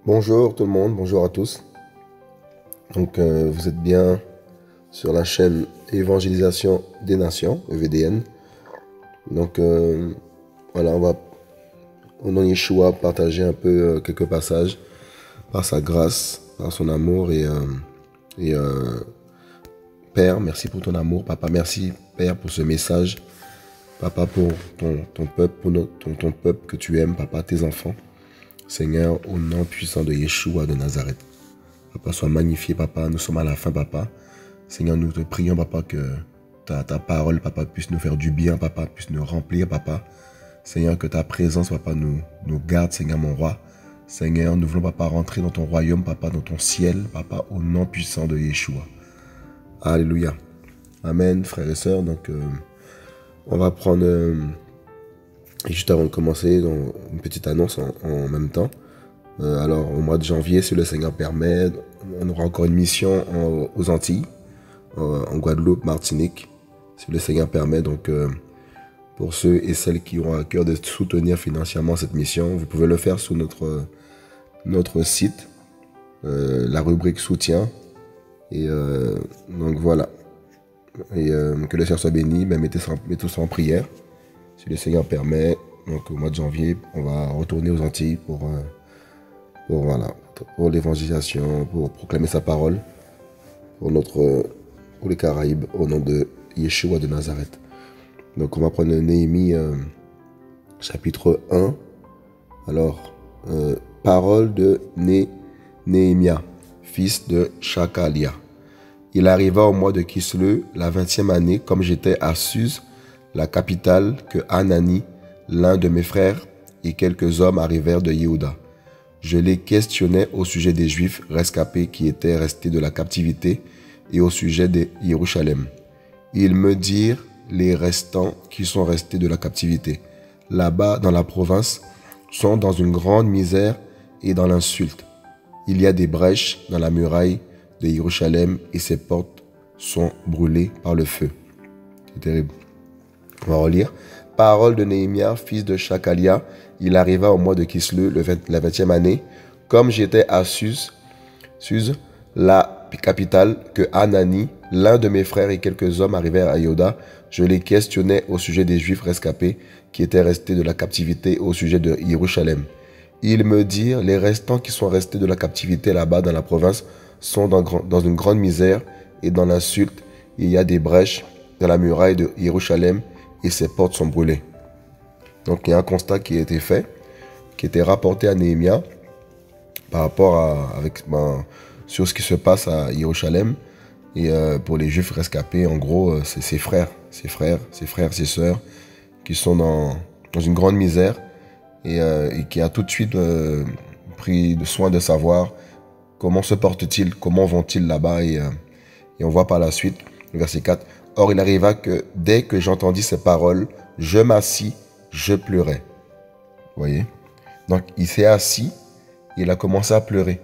Bonjour tout le monde, bonjour à tous. Vous êtes bien sur la chaîne Évangélisation des Nations, EVDN. Voilà, on va au nom de Yeshua partager un peu quelques passages par sa grâce, par son amour Père, merci pour ton amour. Papa, merci Père pour ce message. Papa, pour ton peuple, pour ton peuple que tu aimes, Papa, tes enfants. Seigneur, au nom puissant de Yeshua de Nazareth. Papa, sois magnifié, Papa. Nous sommes à la fin, Papa. Seigneur, nous te prions, Papa, que ta parole, Papa, puisse nous faire du bien, Papa, puisse nous remplir, Papa. Seigneur, que ta présence, Papa, nous garde, Seigneur, mon roi. Seigneur, nous voulons, Papa, rentrer dans ton royaume, Papa, dans ton ciel, Papa, au nom puissant de Yeshua. Alléluia. Amen, frères et sœurs. On va prendre... Et juste avant de commencer, une petite annonce en même temps. Alors, au mois de janvier, si le Seigneur permet, on aura encore une mission aux Antilles, en Guadeloupe, Martinique, si le Seigneur permet. Pour ceux et celles qui ont à cœur de soutenir financièrement cette mission, vous pouvez le faire sur notre site, la rubrique soutien. Voilà. Que le Seigneur soit béni, mettez ça en prière. Si le Seigneur permet, donc au mois de janvier, on va retourner aux Antilles pour l'évangélisation, pour proclamer sa parole, pour les Caraïbes, au nom de Yeshua de Nazareth. Donc on va prendre Néhémie chapitre 1. Alors, parole de Néhémia, fils de Shakalia. Il arriva au mois de Kisleu, la 20e année, comme j'étais à Suse, la capitale, que Hanani, l'un de mes frères, et quelques hommes arrivèrent de Yehuda. Je les questionnais au sujet des Juifs rescapés qui étaient restés de la captivité et au sujet de Jérusalem. Ils me dirent les restants qui sont restés de la captivité, là-bas dans la province, sont dans une grande misère et dans l'insulte. Il y a des brèches dans la muraille de Jérusalem et ses portes sont brûlées par le feu. C'est terrible. On va relire. Parole de Néhémia, fils de Shakalia. Il arriva au mois de Kisleu, la 20e année, comme j'étais à Suse, la capitale, que Hanani, l'un de mes frères et quelques hommes arrivèrent à Yehuda. Je les questionnais au sujet des Juifs rescapés qui étaient restés de la captivité au sujet de Jérusalem. Ils me dirent, les restants qui sont restés de la captivité là-bas dans la province sont dans une grande misère et dans l'insulte. Il y a des brèches dans la muraille de Jérusalem et ses portes sont brûlées. Donc il y a un constat qui a été fait, qui a été rapporté à Néhémia par rapport sur ce qui se passe à Jérusalem. Et pour les Juifs rescapés, en gros, c'est ses frères, ses sœurs, qui sont dans une grande misère et qui a tout de suite pris soin de savoir comment se portent-ils, comment vont-ils là-bas. Et on voit par la suite, verset 4, « Or il arriva que dès que j'entendis ces paroles, je m'assis, je pleurais. » Vous voyez? Donc il s'est assis, il a commencé à pleurer.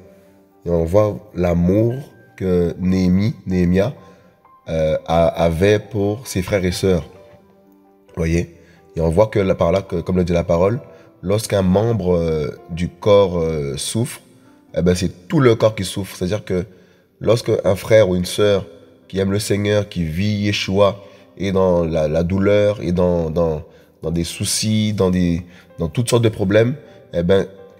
Et on voit l'amour que Néhémia avait pour ses frères et sœurs. Vous voyez? Et on voit que par là, comme le dit la parole, lorsqu'un membre du corps souffre, c'est tout le corps qui souffre. C'est-à-dire que lorsque un frère ou une sœur qui aime le Seigneur, qui vit Yeshua, est dans la douleur, et dans des soucis, dans toutes sortes de problèmes,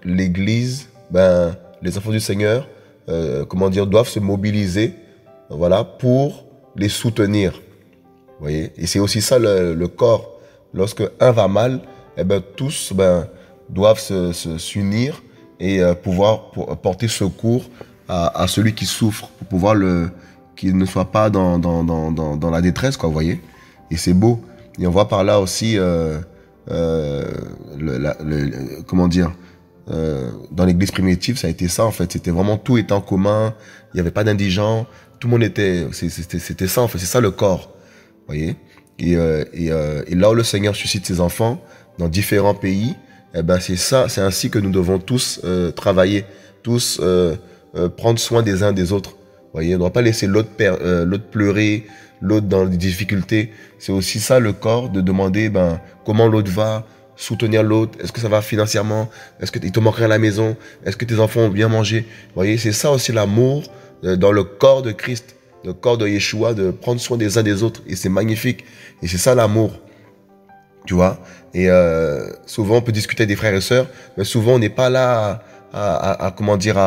l'Église, les enfants du Seigneur, doivent se mobiliser, voilà, pour les soutenir. Vous voyez? Et c'est aussi ça le corps. Lorsque un va mal, tous doivent s'unir et pouvoir porter secours à celui qui souffre, pour pouvoir qu'il ne soit pas dans la détresse, quoi, vous voyez. Et c'est beau. Et on voit par là aussi, dans l'église primitive, ça a été ça, en fait. C'était vraiment, tout était en commun, il n'y avait pas d'indigents, tout le monde c'était ça, en fait. C'est ça le corps, vous voyez. Et là où le Seigneur suscite ses enfants, dans différents pays, c'est ainsi que nous devons tous travailler, tous prendre soin des uns des autres. Vous voyez, on ne doit pas laisser l'autre pleurer, l'autre dans des difficultés. C'est aussi ça le corps, de demander comment l'autre va, soutenir l'autre? Est-ce que ça va financièrement? Est-ce qu'il te manquerait à la maison? Est-ce que tes enfants ont bien mangé? Vous voyez, c'est ça aussi l'amour dans le corps de Christ, le corps de Yeshua, de prendre soin des uns des autres. Et c'est magnifique. Et c'est ça l'amour. Tu vois? Et souvent, on peut discuter avec des frères et sœurs, mais souvent, on n'est pas là comment dire,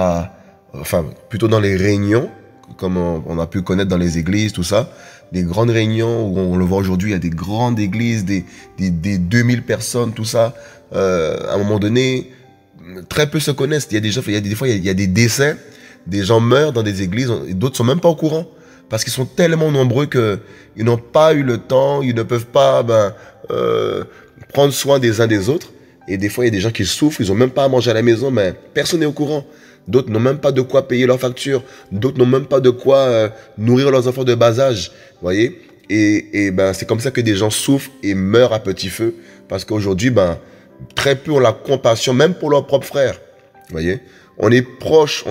enfin, plutôt dans les réunions, comme on a pu connaître dans les églises, tout ça, des grandes réunions où on le voit aujourd'hui, il y a des grandes églises, des 2000 personnes, tout ça. À un moment donné, très peu se connaissent. Il y a des fois, il y a des décès, des gens meurent dans des églises, et d'autres sont même pas au courant. Parce qu'ils sont tellement nombreux qu'ils n'ont pas eu le temps, ils ne peuvent pas prendre soin des uns des autres. Et des fois, il y a des gens qui souffrent, ils n'ont même pas à manger à la maison, mais personne n'est au courant. D'autres n'ont même pas de quoi payer leurs factures. D'autres n'ont même pas de quoi nourrir leurs enfants de bas âge. Vous voyez? Et c'est comme ça que des gens souffrent et meurent à petit feu. Parce qu'aujourd'hui, très peu ont la compassion, même pour leurs propres frères. Vous voyez? On est proche,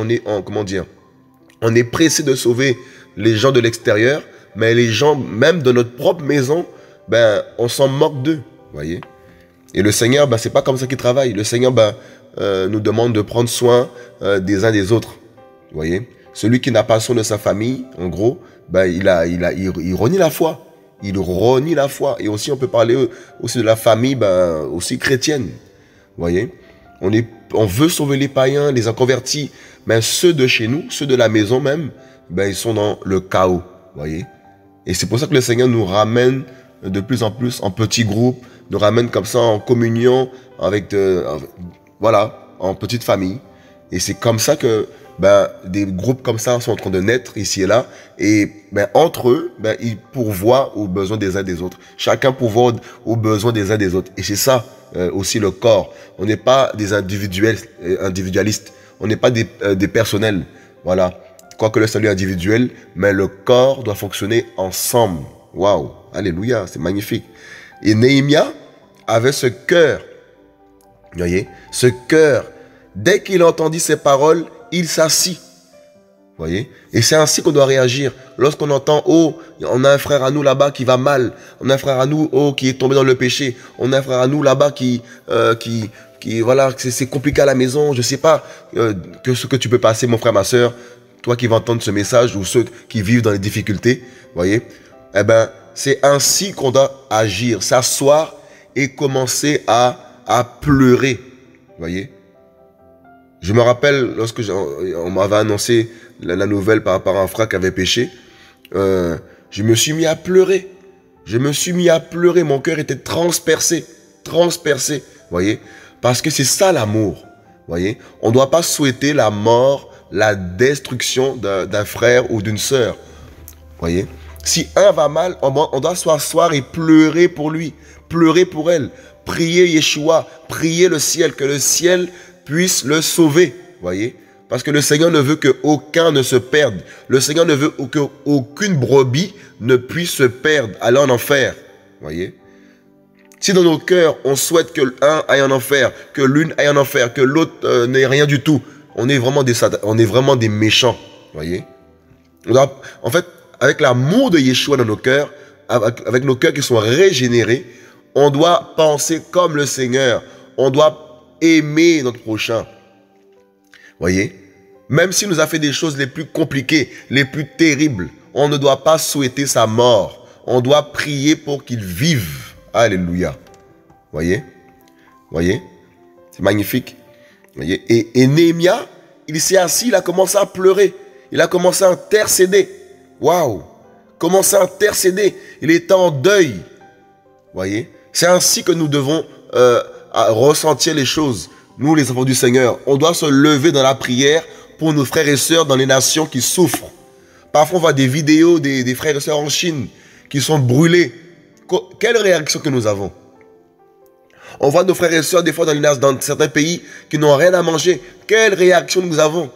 comment dire? On est pressé de sauver les gens de l'extérieur, mais les gens, même de notre propre maison, on s'en moque d'eux. Vous voyez? Et le Seigneur, c'est pas comme ça qu'il travaille. Le Seigneur, nous demande de prendre soin des uns des autres. Vous voyez? Celui qui n'a pas soin de sa famille, en gros, il renie la foi. Il renie la foi. Et aussi, on peut parler aussi de la famille, aussi chrétienne. Vous voyez? On veut sauver les païens, les inconvertis, mais ceux de chez nous, ceux de la maison même, ils sont dans le chaos. Vous voyez? Et c'est pour ça que le Seigneur nous ramène de plus en plus en petits groupes, nous ramène comme ça en communion avec en petite famille. Et c'est comme ça que des groupes comme ça sont en train de naître ici et là. Et entre eux, ils pourvoient aux besoins des uns des autres. Chacun pourvoit aux besoins des uns des autres. Et c'est ça aussi le corps. On n'est pas des individualistes. On n'est pas des personnels. Voilà. Quoique le salut est individuel, mais le corps doit fonctionner ensemble. Waouh, alléluia, c'est magnifique. Et Néhémie avait ce cœur. Vous voyez, ce cœur. Dès qu'il entendit ces paroles, il s'assit. Vous voyez? Et c'est ainsi qu'on doit réagir. Lorsqu'on entend, oh, on a un frère à nous là-bas qui va mal. On a un frère à nous, oh, qui est tombé dans le péché. On a un frère à nous là-bas qui voilà, c'est compliqué à la maison. Je sais pas ce que tu peux passer, mon frère, ma soeur. Toi qui vas entendre ce message, ou ceux qui vivent dans les difficultés, vous voyez, c'est ainsi qu'on doit agir, s'asseoir et commencer à pleurer, vous voyez. Je me rappelle, lorsque on m'avait annoncé la nouvelle par rapport à un frère qui avait péché, je me suis mis à pleurer. Je me suis mis à pleurer, mon cœur était transpercé, vous voyez, parce que c'est ça l'amour, vous voyez. On ne doit pas souhaiter la mort, la destruction d'un frère ou d'une sœur. Vous voyez? Si un va mal, on doit s'asseoir et pleurer pour lui, pleurer pour elle, prier Yeshua, prier le ciel, que le ciel puisse le sauver. Vous voyez? Parce que le Seigneur ne veut qu'aucun ne se perde. Le Seigneur ne veut qu'aucune brebis ne puisse se perdre, aller en enfer. Vous voyez? Si dans nos cœurs, on souhaite que l'un aille en enfer, que l'une aille en enfer, que l'autre n'ait rien du tout, on est vraiment des méchants, voyez. En fait, avec l'amour de Yeshua dans nos cœurs, avec nos cœurs qui sont régénérés, on doit penser comme le Seigneur. On doit aimer notre prochain, voyez. Même s'il nous a fait des choses les plus compliquées, les plus terribles, on ne doit pas souhaiter sa mort. On doit prier pour qu'il vive. Alléluia. Voyez, c'est magnifique. Voyez? Et Néhémie, il s'est assis, il a commencé à pleurer. Il a commencé à intercéder. Waouh! Commencer à intercéder. Il était en deuil. Voyez? C'est ainsi que nous devons ressentir les choses. Nous, les enfants du Seigneur, on doit se lever dans la prière pour nos frères et sœurs dans les nations qui souffrent. Parfois, on voit des vidéos des frères et sœurs en Chine qui sont brûlés. Quelle réaction que nous avons? On voit nos frères et sœurs des fois dans certains pays qui n'ont rien à manger. Quelle réaction nous avons? Vous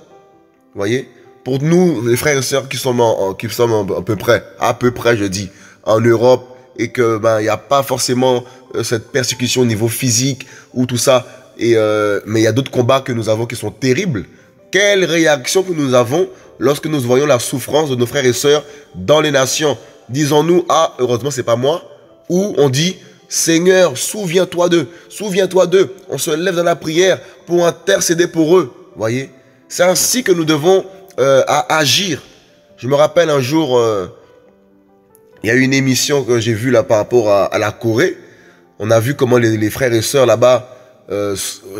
voyez? Pour nous, les frères et sœurs qui sommes à peu près, je dis, en Europe, et que il n'y a pas forcément cette persécution au niveau physique ou tout ça, mais il y a d'autres combats que nous avons qui sont terribles. Quelle réaction que nous avons lorsque nous voyons la souffrance de nos frères et sœurs dans les nations? Disons-nous, ah, heureusement c'est pas moi, ou on dit, Seigneur, souviens-toi d'eux, souviens-toi d'eux. On se lève dans la prière pour intercéder pour eux. Voyez, c'est ainsi que nous devons agir. Je me rappelle un jour, il y a eu une émission que j'ai vue là par rapport à la Corée. On a vu comment les frères et sœurs là-bas,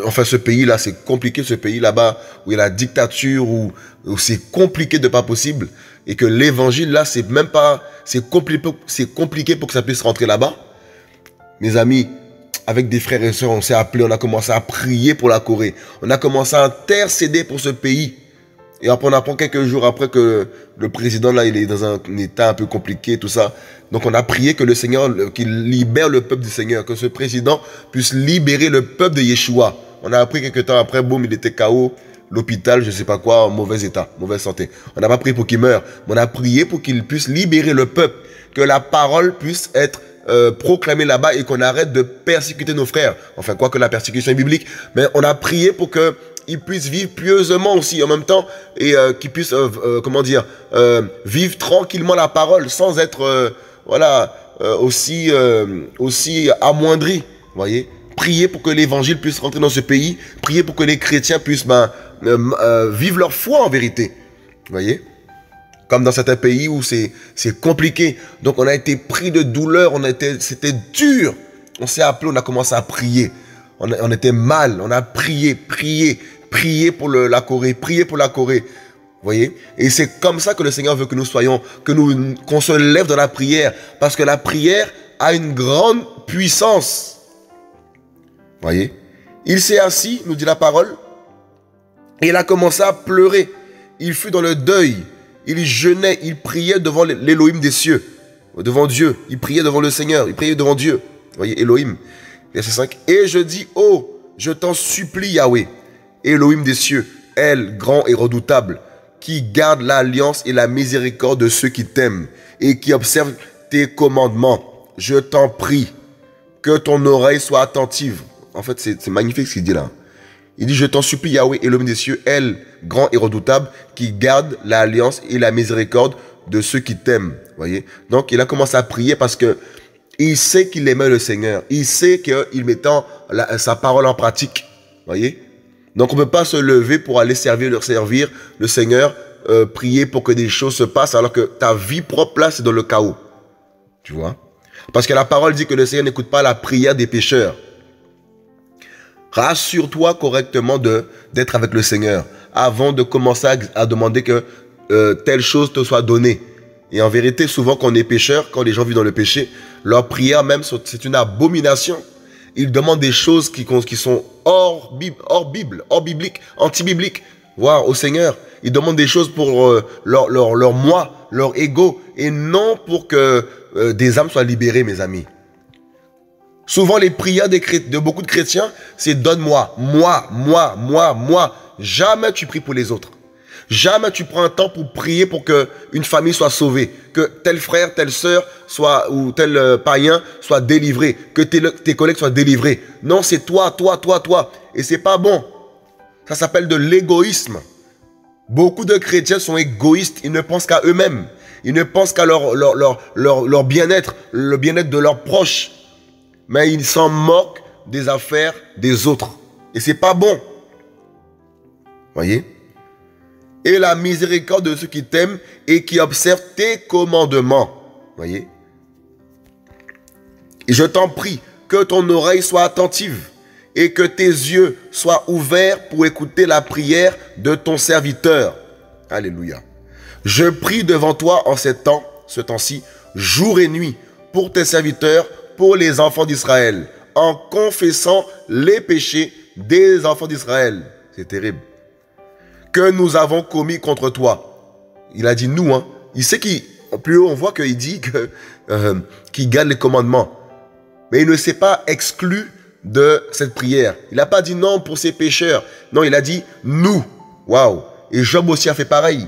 enfin ce pays-là, c'est compliqué, ce pays là-bas, où il y a la dictature, où c'est compliqué de pas possible, et que l'évangile là, c'est même pas, c'est compliqué pour que ça puisse rentrer là-bas. Mes amis, avec des frères et sœurs, on s'est appelés, on a commencé à prier pour la Corée. On a commencé à intercéder pour ce pays. Et après, on apprend quelques jours après que le président, là, il est dans un état un peu compliqué, tout ça. Donc, on a prié que le Seigneur, qu'il libère le peuple du Seigneur, que ce président puisse libérer le peuple de Yeshua. On a appris quelques temps après, boum, il était KO, l'hôpital, je sais pas quoi, en mauvais état, mauvaise santé. On n'a pas prié pour qu'il meure, mais on a prié pour qu'il puisse libérer le peuple, que la parole puisse être proclamée là-bas et qu'on arrête de persécuter nos frères. Enfin, quoi que la persécution est biblique, mais on a prié pour que ils puissent vivre pieusement aussi en même temps et qu'ils puissent, comment dire, vivre tranquillement la parole sans être, voilà, aussi amoindris, voyez. Prier pour que l'évangile puisse rentrer dans ce pays, prier pour que les chrétiens puissent vivre leur foi en vérité, voyez. Comme dans certains pays où c'est compliqué. Donc on a été pris de douleur, c'était dur. On s'est appelé, on a commencé à prier. On était mal, on a prié pour la Corée, prier pour la Corée. Vous voyez? Et c'est comme ça que le Seigneur veut que nous soyons, qu'on se lève dans la prière. Parce que la prière a une grande puissance. Vous voyez? Il s'est assis, nous dit la parole, et il a commencé à pleurer. Il fut dans le deuil. Il jeûnait, il priait devant l'Élohim des cieux, devant Dieu. Il priait devant le Seigneur, il priait devant Dieu. Vous voyez, Elohim. Verset 5. Et je dis, oh, je t'en supplie, Yahweh, Elohim des cieux, elle, grand et redoutable, qui garde l'alliance et la miséricorde de ceux qui t'aiment et qui observent tes commandements. Je t'en prie, que ton oreille soit attentive. En fait, c'est magnifique ce qu'il dit là. Il dit, je t'en supplie, Yahweh, Elohim des cieux, elle, grand et redoutable, qui garde l'alliance et la miséricorde de ceux qui t'aiment. Voyez. Donc, il a commencé à prier parce que il sait qu'il aimait le Seigneur. Il sait qu'il mettant sa parole en pratique. Voyez. Donc, on ne peut pas se lever pour aller servir le Seigneur, prier pour que des choses se passent alors que ta vie propre là, c'est dans le chaos. Tu vois. Parce que la parole dit que le Seigneur n'écoute pas la prière des pécheurs. Rassure-toi correctement d'être avec le Seigneur avant de commencer à demander que telle chose te soit donnée. Et en vérité, souvent quand on est pécheur, quand les gens vivent dans le péché, leur prière même, c'est une abomination. Ils demandent des choses qui sont hors biblique, anti-biblique, voire au Seigneur. Ils demandent des choses pour leur moi, leur ego, et non pour que des âmes soient libérées, mes amis. Souvent, les prières de beaucoup de chrétiens, c'est donne-moi, moi. Jamais tu pries pour les autres. Jamais tu prends un temps pour prier pour que une famille soit sauvée, que tel frère, telle sœur soit, ou tel païen soit délivré, que tes collègues soient délivrés. Non, c'est toi. Et c'est pas bon. Ça s'appelle de l'égoïsme. Beaucoup de chrétiens sont égoïstes. Ils ne pensent qu'à eux-mêmes. Ils ne pensent qu'à leur bien-être, le bien-être de leurs proches. Mais ils s'en moquent des affaires des autres. Et c'est pas bon. Voyez? Et la miséricorde de ceux qui t'aiment et qui observent tes commandements. Voyez? Et je t'en prie, que ton oreille soit attentive et que tes yeux soient ouverts pour écouter la prière de ton serviteur. Alléluia. Je prie devant toi en ce temps-ci, jour et nuit, pour tes serviteurs, pour les enfants d'Israël, en confessant les péchés des enfants d'Israël. C'est terrible. Que nous avons commis contre toi. Il a dit nous, hein. Il sait plus haut on voit qu'il dit qu'il garde les commandements. Mais il ne s'est pas exclu de cette prière. Il n'a pas dit non pour ses pécheurs. Non, il a dit nous. Waouh. Et Job aussi a fait pareil.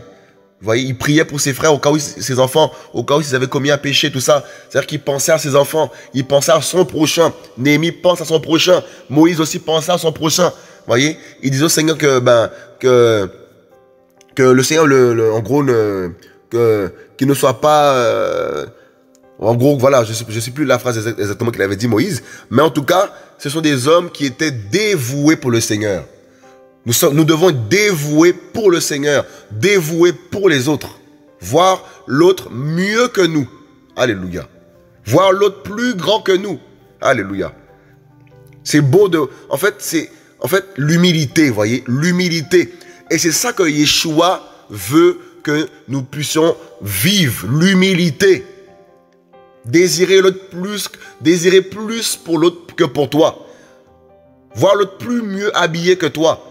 Vous voyez, il priait pour ses frères au cas où ses enfants, au cas où ils avaient commis un péché, tout ça. C'est-à-dire qu'il pensait à ses enfants, il pensait à son prochain. Néhémie pense à son prochain. Moïse aussi pensait à son prochain. Vous voyez, il disait au Seigneur que le Seigneur, en gros, qu'il ne soit pas, En gros, voilà, je sais plus la phrase exactement qu'il avait dit Moïse, mais en tout cas, ce sont des hommes qui étaient dévoués pour le Seigneur. Nous devons être dévoués pour le Seigneur, dévoués pour les autres. Voir l'autre mieux que nous. Alléluia. Voir l'autre plus grand que nous. Alléluia. C'est beau de... En fait, l'humilité, vous voyez, l'humilité. Et c'est ça que Yeshua veut que nous puissions vivre, l'humilité. Désirer l'autre plus, désirer plus pour l'autre que pour toi. Voir l'autre plus mieux habillé que toi.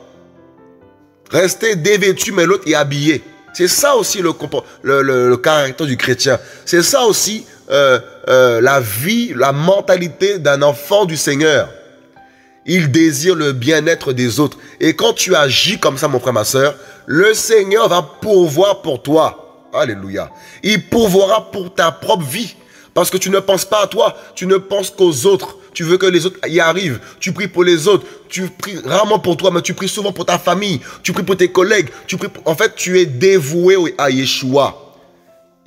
Rester dévêtu, mais l'autre est habillé. C'est ça aussi le caractère du chrétien. C'est ça aussi la vie, la mentalité d'un enfant du Seigneur. Il désire le bien-être des autres. Et quand tu agis comme ça, mon frère, ma soeur, le Seigneur va pourvoir pour toi. Alléluia. Il pourvoira pour ta propre vie. Parce que tu ne penses pas à toi, tu ne penses qu'aux autres. Tu veux que les autres y arrivent. Tu pries pour les autres. Tu pries rarement pour toi, mais tu pries souvent pour ta famille. Tu pries pour tes collègues. En fait, tu es dévoué à Yeshua.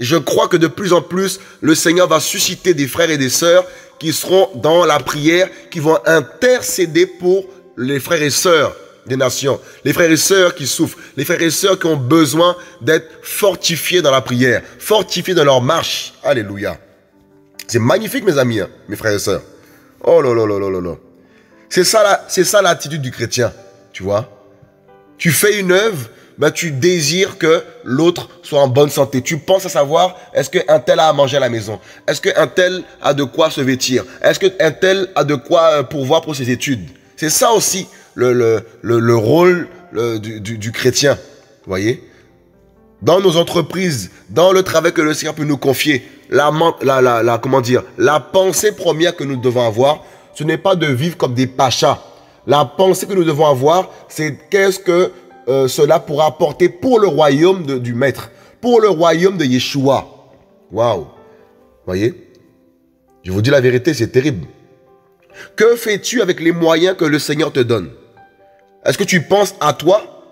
Je crois que de plus en plus, le Seigneur va susciter des frères et des sœurs qui seront dans la prière, qui vont intercéder pour les frères et sœurs des nations. Les frères et sœurs qui souffrent. Les frères et sœurs qui ont besoin d'être fortifiés dans la prière. Fortifiés dans leur marche. Alléluia. C'est magnifique, mes amis, hein, mes frères et sœurs. Oh là là là là là là. C'est ça l'attitude du chrétien, tu vois. Tu fais une œuvre, ben tu désires que l'autre soit en bonne santé. Tu penses à savoir, est-ce qu'un tel a à manger à la maison? Est-ce qu'un tel a de quoi se vêtir? Est-ce qu'un tel a de quoi pourvoir pour ses études? C'est ça aussi le rôle du chrétien, vous voyez. Dans nos entreprises, dans le travail que le Seigneur peut nous confier, la pensée première que nous devons avoir, ce n'est pas de vivre comme des pachas. La pensée que nous devons avoir, c'est qu'est-ce que cela pourra apporter pour le royaume du Maître, pour le royaume de Yeshua. Waouh! Voyez? Je vous dis la vérité, c'est terrible. Que fais-tu avec les moyens que le Seigneur te donne? Est-ce que tu penses à toi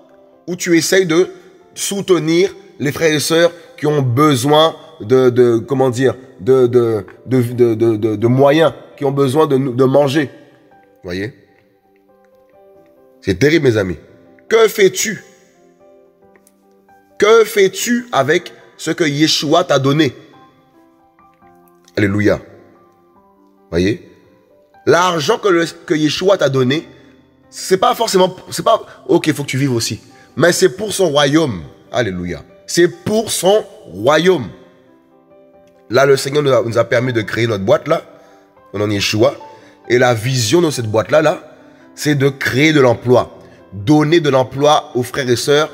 ou tu essayes de soutenir les frères et sœurs qui ont besoin de moyens, qui ont besoin de manger? Voyez? C'est terrible, mes amis. Que fais-tu? Que fais-tu avec ce que Yeshua t'a donné? Alléluia. Voyez? L'argent que Yeshua t'a donné, c'est pas forcément, ok, il faut que tu vives aussi. Mais c'est pour son royaume. Alléluia. C'est pour son royaume. Là, le Seigneur nous a permis de créer notre boîte là, au nom de Yeshua. Et la vision de cette boîte-là, c'est de créer de l'emploi. Donner de l'emploi aux frères et sœurs.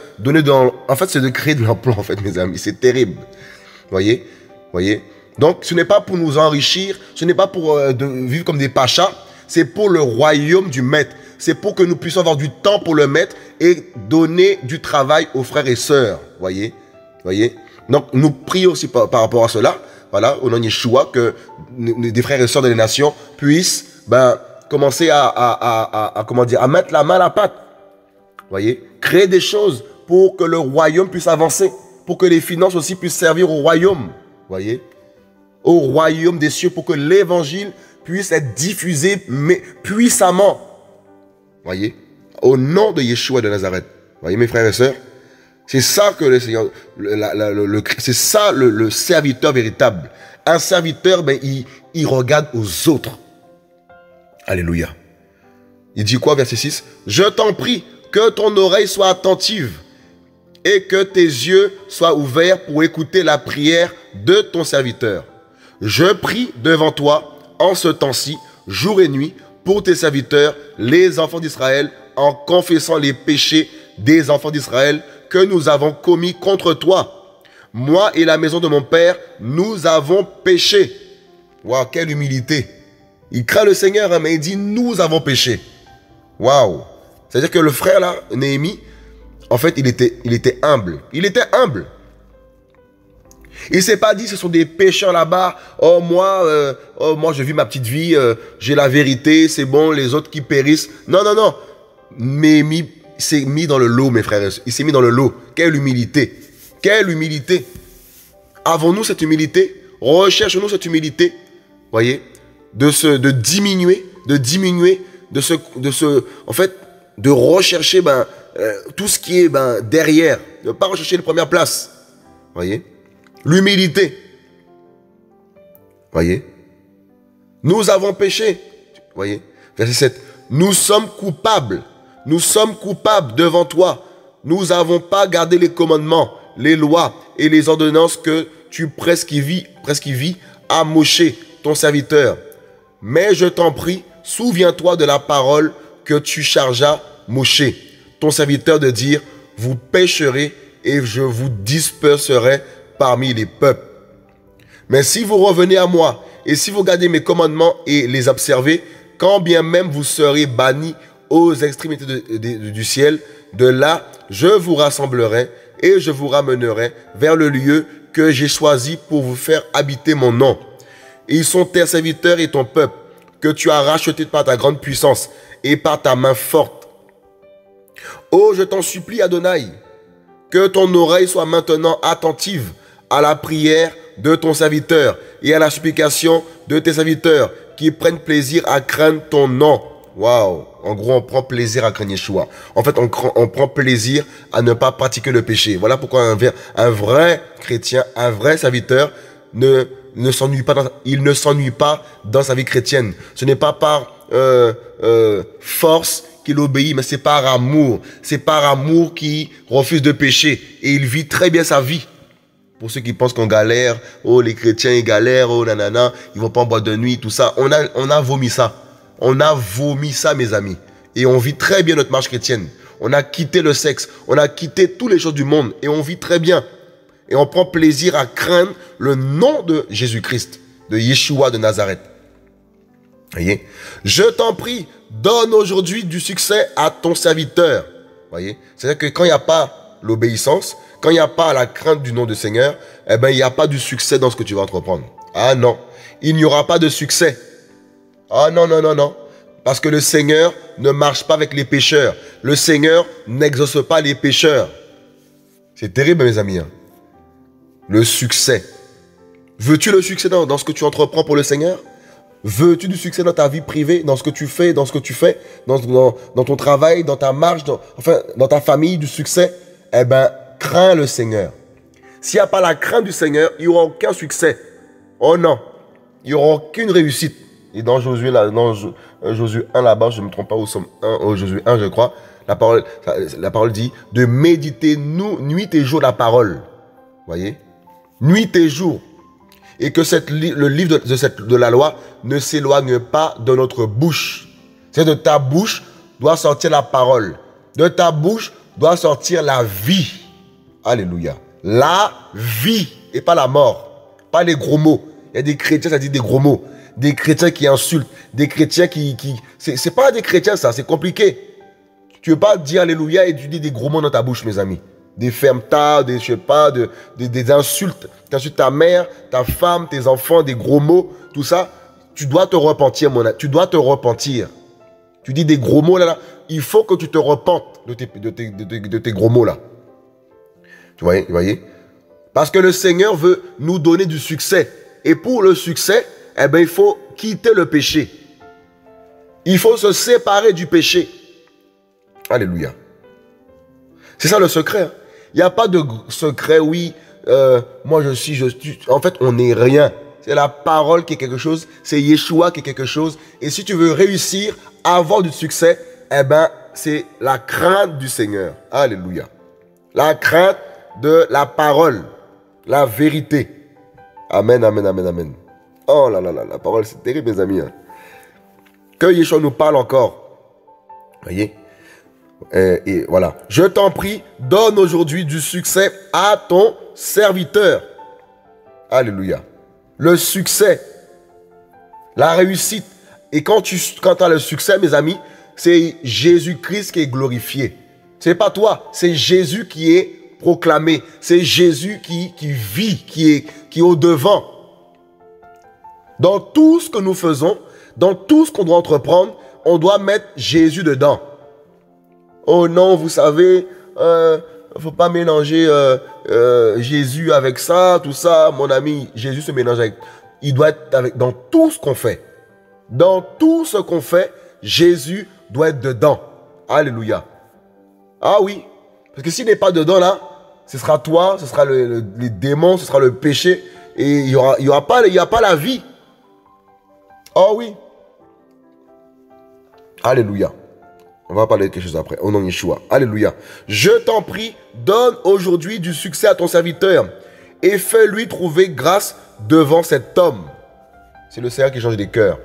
En fait, c'est de créer de l'emploi, en fait, mes amis. C'est terrible. Voyez? Donc, ce n'est pas pour nous enrichir. Ce n'est pas pour vivre comme des pachas. C'est pour le royaume du Maître. C'est pour que nous puissions avoir du temps pour le Maître et donner du travail aux frères et sœurs. Voyez? Donc, nous prions aussi par rapport à cela. Voilà, au nom de Yeshua, que des frères et sœurs de les nations puissent commencer à mettre la main à la pâte. Voyez, créer des choses pour que le royaume puisse avancer, pour que les finances aussi puissent servir au royaume. Voyez, au royaume des cieux, pour que l'évangile puisse être diffusé mais puissamment. Voyez, au nom de Yeshua de Nazareth. Voyez, mes frères et sœurs, c'est ça que le Seigneur, c'est ça le serviteur véritable. Un serviteur, il regarde aux autres. Alléluia. Il dit quoi, verset 6? Je t'en prie, que ton oreille soit attentive et que tes yeux soient ouverts pour écouter la prière de ton serviteur. Je prie devant toi en ce temps-ci, jour et nuit, pour tes serviteurs, les enfants d'Israël, en confessant les péchés des enfants d'Israël que nous avons commis contre toi. Moi et la maison de mon père, nous avons péché. Waouh, quelle humilité. Il craint le Seigneur, hein, mais il dit, nous avons péché. Waouh. C'est-à-dire que le frère là, Néhémie, en fait, il était humble. Il était humble. Il ne s'est pas dit, ce sont des pécheurs là-bas. Oh, moi, je vis ma petite vie. J'ai la vérité, c'est bon, les autres qui périssent. Non, non, non. Néhémie s'est mis dans le lot, mes frères. Il s'est mis dans le lot. Quelle humilité. Quelle humilité. Avons-nous cette humilité? recherche-nous cette humilité, voyez, de diminuer, en fait, de rechercher tout ce qui est derrière, de ne pas rechercher les premières places, voyez, l'humilité, voyez, nous avons péché, voyez, verset 7, nous sommes coupables devant toi, nous n'avons pas gardé les commandements, les lois et les ordonnances que tu prescrivis à Moïse, ton serviteur. Mais je t'en prie, souviens-toi de la parole que tu chargeas Moïse, ton serviteur, de dire, vous pécherez et je vous disperserai parmi les peuples. Mais si vous revenez à moi et si vous gardez mes commandements et les observez, quand bien même vous serez bannis aux extrémités du ciel, de là, je vous rassemblerai et je vous ramènerai vers le lieu que j'ai choisi pour vous faire habiter mon nom. Et ils sont tes serviteurs et ton peuple, que tu as racheté par ta grande puissance et par ta main forte. Oh, je t'en supplie, Adonai, que ton oreille soit maintenant attentive à la prière de ton serviteur et à la supplication de tes serviteurs qui prennent plaisir à craindre ton nom. Waouh! En gros, on prend plaisir à craindre Yeshua. En fait, on prend plaisir à ne pas pratiquer le péché. Voilà pourquoi un vrai chrétien, un vrai serviteur ne s'ennuie pas dans sa vie chrétienne. Ce n'est pas par force qu'il obéit, mais c'est par amour. C'est par amour qu'il refuse de pécher. Et il vit très bien sa vie. Pour ceux qui pensent qu'on galère, oh les chrétiens ils galèrent, oh nanana, ils vont pas en boîte de nuit, tout ça. On a vomi ça. On a vomi ça, mes amis. Et on vit très bien notre marche chrétienne. On a quitté le sexe. On a quitté toutes les choses du monde. Et on vit très bien. Et on prend plaisir à craindre le nom de Jésus-Christ, de Yeshua de Nazareth. Voyez? Je t'en prie, donne aujourd'hui du succès à ton serviteur. Voyez? C'est-à-dire que quand il n'y a pas l'obéissance, quand il n'y a pas la crainte du nom du Seigneur, eh ben, il n'y a pas de succès dans ce que tu vas entreprendre. Ah non, il n'y aura pas de succès. Ah non, non, non, non. Parce que le Seigneur ne marche pas avec les pécheurs. Le Seigneur n'exauce pas les pécheurs. C'est terrible, mes amis. Hein. Le succès. Veux-tu le succès dans ce que tu entreprends pour le Seigneur? Veux-tu du succès dans ta vie privée, dans ce que tu fais, dans ton travail, dans ta marche, dans ta famille, du succès? Eh bien, crains le Seigneur. S'il n'y a pas la crainte du Seigneur, il n'y aura aucun succès. Oh non, il n'y aura aucune réussite. Et dans Josué 1 là-bas, je ne me trompe pas, au Somme 1, Josué 1, je crois, la parole dit de méditer nuit et jour la parole. Voyez? Nuit et jour. Et que le livre de la loi ne s'éloigne pas de notre bouche. C'est de ta bouche doit sortir la parole. De ta bouche doit sortir la vie. Alléluia. La vie et pas la mort. Pas les gros mots. Il y a des chrétiens, ça dit des gros mots. Des chrétiens qui insultent. Des chrétiens qui... C'est pas des chrétiens ça, c'est compliqué. Tu ne veux pas dire Alléluia et tu dis des gros mots dans ta bouche, mes amis. Des fermetas, je sais pas, des insultes. Tu insultes ta mère, ta femme, tes enfants, des gros mots, tout ça. Tu dois te repentir, mon ami. Tu dois te repentir. Tu dis des gros mots là. Il faut que tu te repentes de tes gros mots là. Tu voyez? Parce que le Seigneur veut nous donner du succès. Et pour le succès, eh ben, il faut quitter le péché. Il faut se séparer du péché. Alléluia. C'est ça le secret. Hein. Il n'y a pas de secret, oui, moi je suis... En fait, on n'est rien. C'est la parole qui est quelque chose. C'est Yeshua qui est quelque chose. Et si tu veux réussir, avoir du succès, eh ben, c'est la crainte du Seigneur. Alléluia. La crainte de la parole. La vérité. Amen, amen, amen, amen. Oh là là là, la parole, c'est terrible, mes amis. Hein. Que Yeshua nous parle encore. Voyez? Et voilà. Je t'en prie, donne aujourd'hui du succès à ton serviteur. Alléluia. Le succès. La réussite. Et quand tu as le succès, mes amis, c'est Jésus-Christ qui est glorifié. C'est pas toi, c'est Jésus qui est proclamé. C'est Jésus qui vit, qui est au devant. Dans tout ce que nous faisons, dans tout ce qu'on doit entreprendre, on doit mettre Jésus dedans. Oh non, vous savez, faut pas mélanger Jésus avec ça, tout ça. Mon ami, Jésus se mélange avec... Il doit être dans tout ce qu'on fait. Dans tout ce qu'on fait, Jésus doit être dedans. Alléluia. Ah oui. Parce que s'il n'est pas dedans là, ce sera toi, ce sera les démons, ce sera le péché. Et il y aura pas la vie. Oh oui. Alléluia. On va parler de quelque chose après. Au nom de Yeshua. Alléluia. Je t'en prie, donne aujourd'hui du succès à ton serviteur et fais-lui trouver grâce devant cet homme. C'est le Seigneur qui change les cœurs.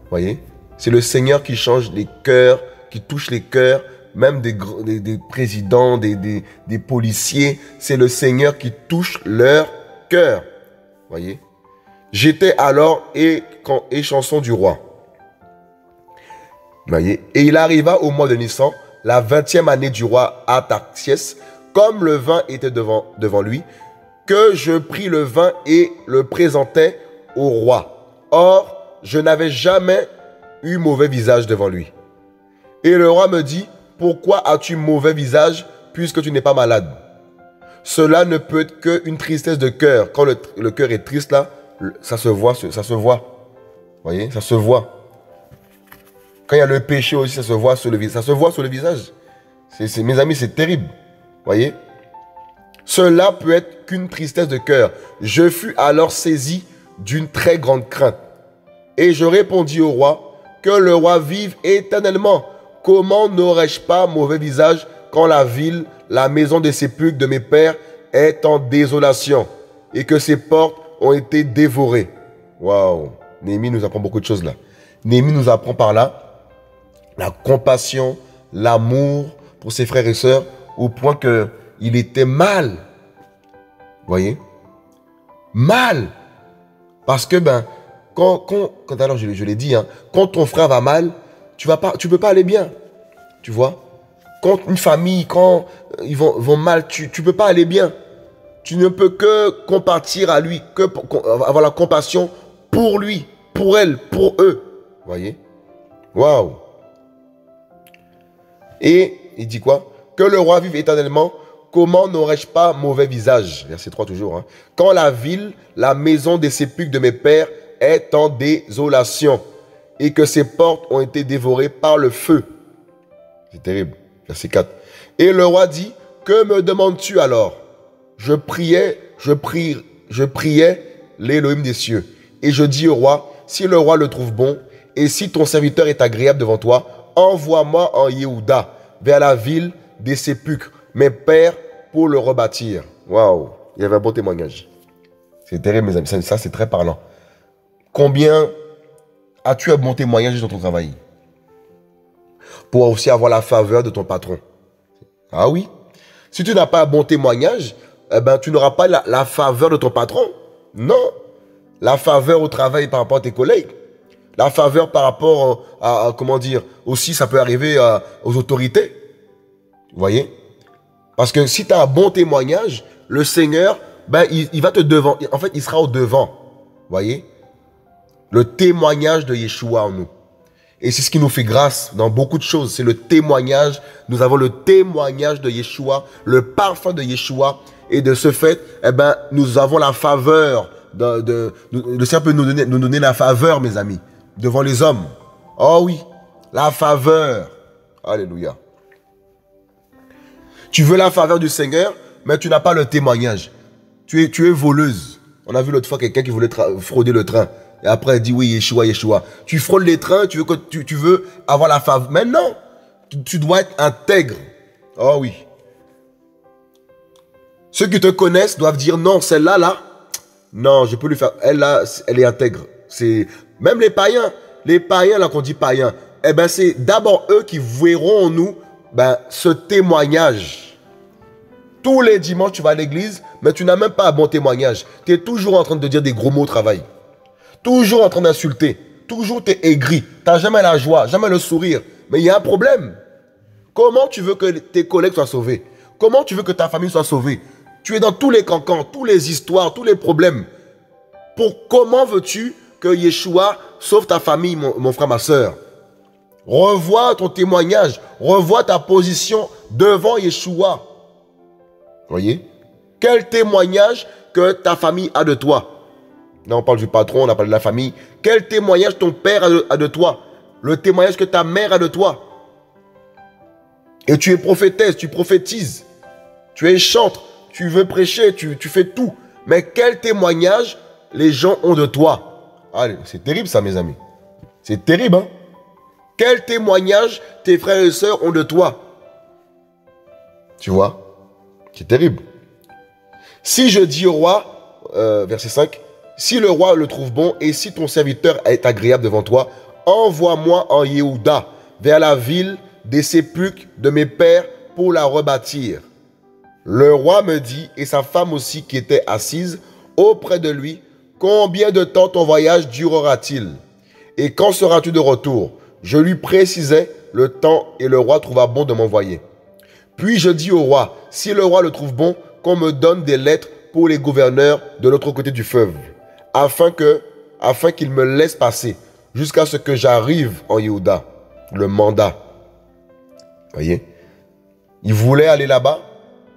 Voyez? C'est le Seigneur qui change les cœurs, qui touche les cœurs, même des présidents, des policiers. C'est le Seigneur qui touche leur cœur. Voyez? J'étais alors et chanson du roi. Voyez? Et il arriva au mois de Nissan, la 20e année du roi Artaxiès, comme le vin était devant lui, que je pris le vin et le présentai au roi. Or, je n'avais jamais eu mauvais visage devant lui. Et le roi me dit, pourquoi as-tu mauvais visage puisque tu n'es pas malade? Cela ne peut être qu'une tristesse de cœur. Quand le cœur est triste là, ça se voit, ça se voit. Voyez, ça se voit. Quand il y a le péché aussi, ça se voit sur le visage. Ça se voit sur le visage. Mes amis, c'est terrible. Voyez? Cela peut être qu'une tristesse de cœur. Je fus alors saisi d'une très grande crainte. Et je répondis au roi, que le roi vive éternellement. Comment n'aurais-je pas mauvais visage quand la ville, la maison des sépulcres de mes pères est en désolation et que ses portes ont été dévorées? Waouh! Néhémie nous apprend beaucoup de choses là. Néhémie nous apprend par là la compassion, l'amour pour ses frères et sœurs, au point qu'il était mal. Voyez? Mal. Parce que, alors je l'ai dit, hein, quand ton frère va mal, tu peux pas aller bien. Tu vois? Quand une famille, quand ils vont mal, tu peux pas aller bien. Tu ne peux que compatir à lui, avoir la compassion pour lui, pour elle, pour eux. Voyez? Waouh! Et il dit quoi? Que le roi vive éternellement, comment n'aurais-je pas mauvais visage? Verset 3 toujours. Hein. Quand la ville, la maison des sépulcres de mes pères est en désolation et que ses portes ont été dévorées par le feu. C'est terrible. Verset 4. Et le roi dit, que me demandes-tu alors? Je priais l'Élohim des cieux. Et je dis au roi, si le roi le trouve bon, et si ton serviteur est agréable devant toi, envoie-moi en Yehuda, vers la ville des sépulcres, mes pères, pour le rebâtir. Waouh, il y avait un bon témoignage. C'est terrible, mes amis, ça c'est très parlant. Combien as-tu un bon témoignage dans ton travail? Pour aussi avoir la faveur de ton patron. Ah oui. Si tu n'as pas un bon témoignage, tu n'auras pas la faveur de ton patron. Non. La faveur au travail par rapport à tes collègues. La faveur par rapport à comment dire, aussi ça peut arriver aux autorités. Vous voyez? Parce que si tu as un bon témoignage, le Seigneur, il va te devant. En fait, il sera au devant. Vous voyez? Le témoignage de Yeshua en nous. Et c'est ce qui nous fait grâce dans beaucoup de choses. C'est le témoignage. Nous avons le témoignage de Yeshua, le parfum de Yeshua. Et de ce fait, nous avons la faveur. Le Seigneur peut nous donner la faveur, mes amis, devant les hommes. Oh oui, la faveur. Alléluia. Tu veux la faveur du Seigneur, mais tu n'as pas le témoignage. Tu es voleuse. On a vu l'autre fois quelqu'un qui voulait frauder le train. Et après, il dit oui, Yeshua, Yeshua. Tu fraudes les trains, tu veux avoir la faveur. Mais non, tu dois être intègre. Oh oui. Ceux qui te connaissent doivent dire non, celle-là, là, non, je peux lui faire. Elle, là, elle est intègre. C'est même les païens là qu'on dit païens. C'est d'abord eux qui verront en nous ce témoignage. Tous les dimanches, tu vas à l'église, mais tu n'as même pas un bon témoignage. Tu es toujours en train de dire des gros mots au travail. Toujours en train d'insulter. Toujours tu es aigri. Tu n'as jamais la joie, jamais le sourire. Mais il y a un problème. Comment tu veux que tes collègues soient sauvés? Comment tu veux que ta famille soit sauvée? Tu es dans tous les cancans, toutes les histoires, tous les problèmes. Comment veux-tu que Yeshua sauve ta famille, mon frère, ma soeur? Revois ton témoignage. Revois ta position devant Yeshua. Voyez? Quel témoignage que ta famille a de toi? Là, on parle du patron, on a parlé de la famille. Quel témoignage ton père a de toi? Le témoignage que ta mère a de toi. Et tu es prophétesse, tu prophétises. Tu es chantre, tu veux prêcher, tu fais tout. Mais quel témoignage les gens ont de toi? Allez, c'est terrible ça, mes amis. C'est terrible, hein? Quel témoignage tes frères et sœurs ont de toi? Tu vois? C'est terrible. Si je dis au roi, verset 5, si le roi le trouve bon et si ton serviteur est agréable devant toi, envoie-moi en Yehuda, vers la ville des sépulcres de mes pères pour la rebâtir. Le roi me dit, et sa femme aussi qui était assise auprès de lui, combien de temps ton voyage durera-t-il? Et quand seras-tu de retour? Je lui précisai le temps et le roi trouva bon de m'envoyer. Puis je dis au roi, si le roi le trouve bon, qu'on me donne des lettres pour les gouverneurs de l'autre côté du fleuve, afin qu'ils me laissent passer jusqu'à ce que j'arrive en Yehuda, le mandat. Voyez? Il voulait aller là-bas,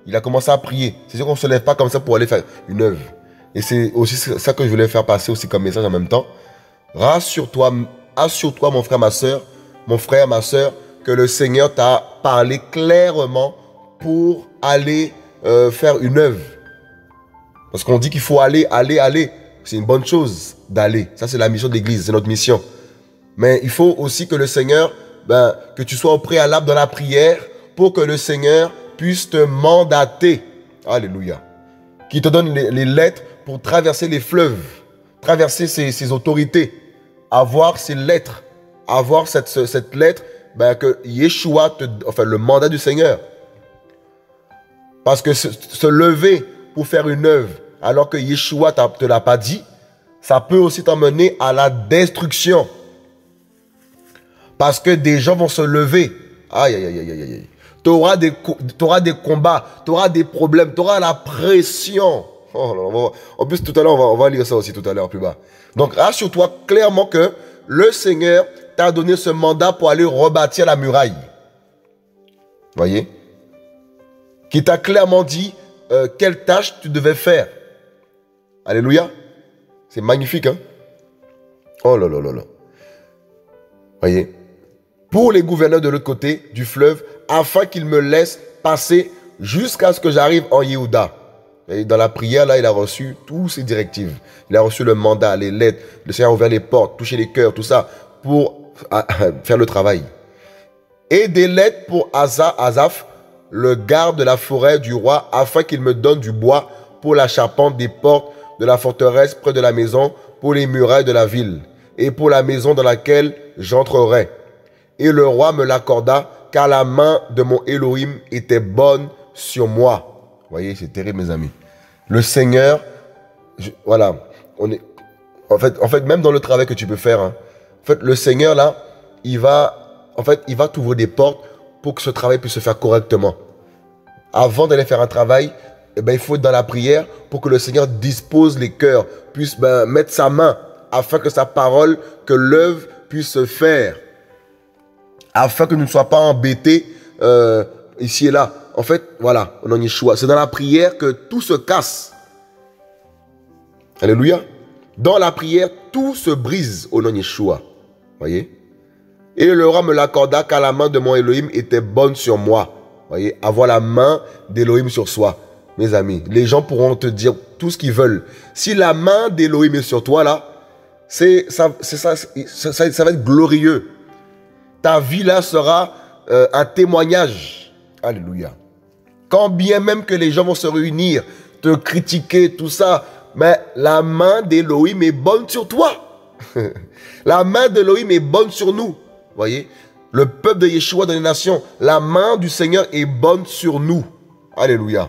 il a commencé à prier. C'est sûr qu'on ne se lève pas comme ça pour aller faire une œuvre. Et c'est aussi ça que je voulais faire passer aussi comme message en même temps. Rassure-toi, assure-toi mon frère, ma soeur, que le Seigneur t'a parlé clairement pour aller faire une œuvre. Parce qu'on dit qu'il faut aller. C'est une bonne chose d'aller. Ça, c'est la mission de l'Église, c'est notre mission. Mais il faut aussi que le Seigneur, que tu sois au préalable dans la prière pour que le Seigneur puisse te mandater. Alléluia. Qu'il te donne les lettres pour traverser les fleuves, traverser ses autorités, avoir ces lettres, avoir cette lettre que Yeshua, le mandat du Seigneur. Parce que se lever pour faire une œuvre alors que Yeshua ne te l'a pas dit, ça peut aussi t'emmener à la destruction. Parce que des gens vont se lever. Aïe, aïe, aïe, aïe, aïe. Tu auras des combats, tu auras des problèmes, tu auras la pression. Oh, en plus, tout à l'heure, on va lire ça aussi tout à l'heure plus bas. Donc, rassure-toi clairement que le Seigneur t'a donné ce mandat pour aller rebâtir la muraille. Voyez? Qui t'a clairement dit quelle tâche tu devais faire. Alléluia. C'est magnifique, hein? Oh là là là là. Voyez? Pour les gouverneurs de l'autre côté du fleuve, afin qu'ils me laissent passer jusqu'à ce que j'arrive en Yehuda. Et dans la prière, là, il a reçu toutes ces directives. Il a reçu le mandat, les lettres. Le Seigneur a ouvert les portes, touché les cœurs, tout ça, pour faire le travail. Et des lettres pour Asaph, le garde de la forêt du roi, afin qu'il me donne du bois pour la charpente des portes de la forteresse près de la maison, pour les murailles de la ville, et pour la maison dans laquelle j'entrerai. Et le roi me l'accorda, car la main de mon Elohim était bonne sur moi. Vous voyez, c'est terrible, mes amis. Le Seigneur, voilà, en fait, même dans le travail que tu peux faire, hein, en fait, le Seigneur, là, il va t'ouvrir des portes pour que ce travail puisse se faire correctement. Avant d'aller faire un travail, il faut être dans la prière pour que le Seigneur dispose les cœurs, puisse mettre sa main, afin que sa parole, que l'œuvre puisse se faire. Afin que nous ne soyons pas embêtés ici et là. En fait, voilà, on en y choix. C'est dans la prière que tout se casse. Alléluia. Dans la prière, tout se brise au nom de Yeshua. Voyez. Et le roi me l'accorda car la main de mon Elohim était bonne sur moi. Voyez, avoir la main d'Elohim sur soi. Mes amis, les gens pourront te dire tout ce qu'ils veulent. Si la main d'Elohim est sur toi là, ça va être glorieux. Ta vie là sera un témoignage. Alléluia. Quand bien même que les gens vont se réunir, te critiquer, tout ça, mais la main d'Elohim est bonne sur toi. La main d'Elohim est bonne sur nous. Voyez, le peuple de Yeshua dans les nations, la main du Seigneur est bonne sur nous. Alléluia.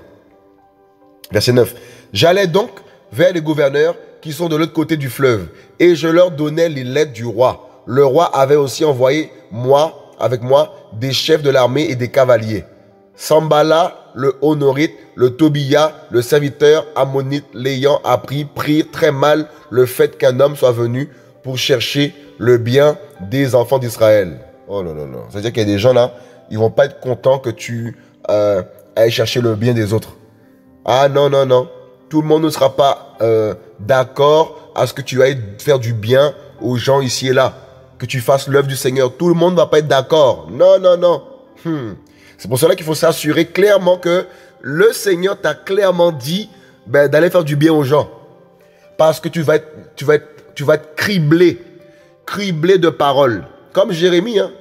Verset 9. J'allais donc vers les gouverneurs qui sont de l'autre côté du fleuve, et je leur donnais les lettres du roi. Le roi avait aussi envoyé avec moi des chefs de l'armée et des cavaliers. Sambala, le Honorite, le Tobia, le serviteur ammonite, l'ayant appris, prirent très mal le fait qu'un homme soit venu pour chercher le bien des enfants d'Israël. Oh là là là. C'est-à-dire qu'il y a des gens là, ils vont pas être contents que tu ailles chercher le bien des autres. Ah non, non, non. Tout le monde ne sera pas d'accord à ce que tu ailles faire du bien aux gens ici et là. Que tu fasses l'œuvre du Seigneur. Tout le monde ne va pas être d'accord. Non, non, non. C'est pour cela qu'il faut s'assurer clairement que le Seigneur t'a clairement dit d'aller faire du bien aux gens. Parce que tu vas être criblé de paroles. Comme Jérémie, hein.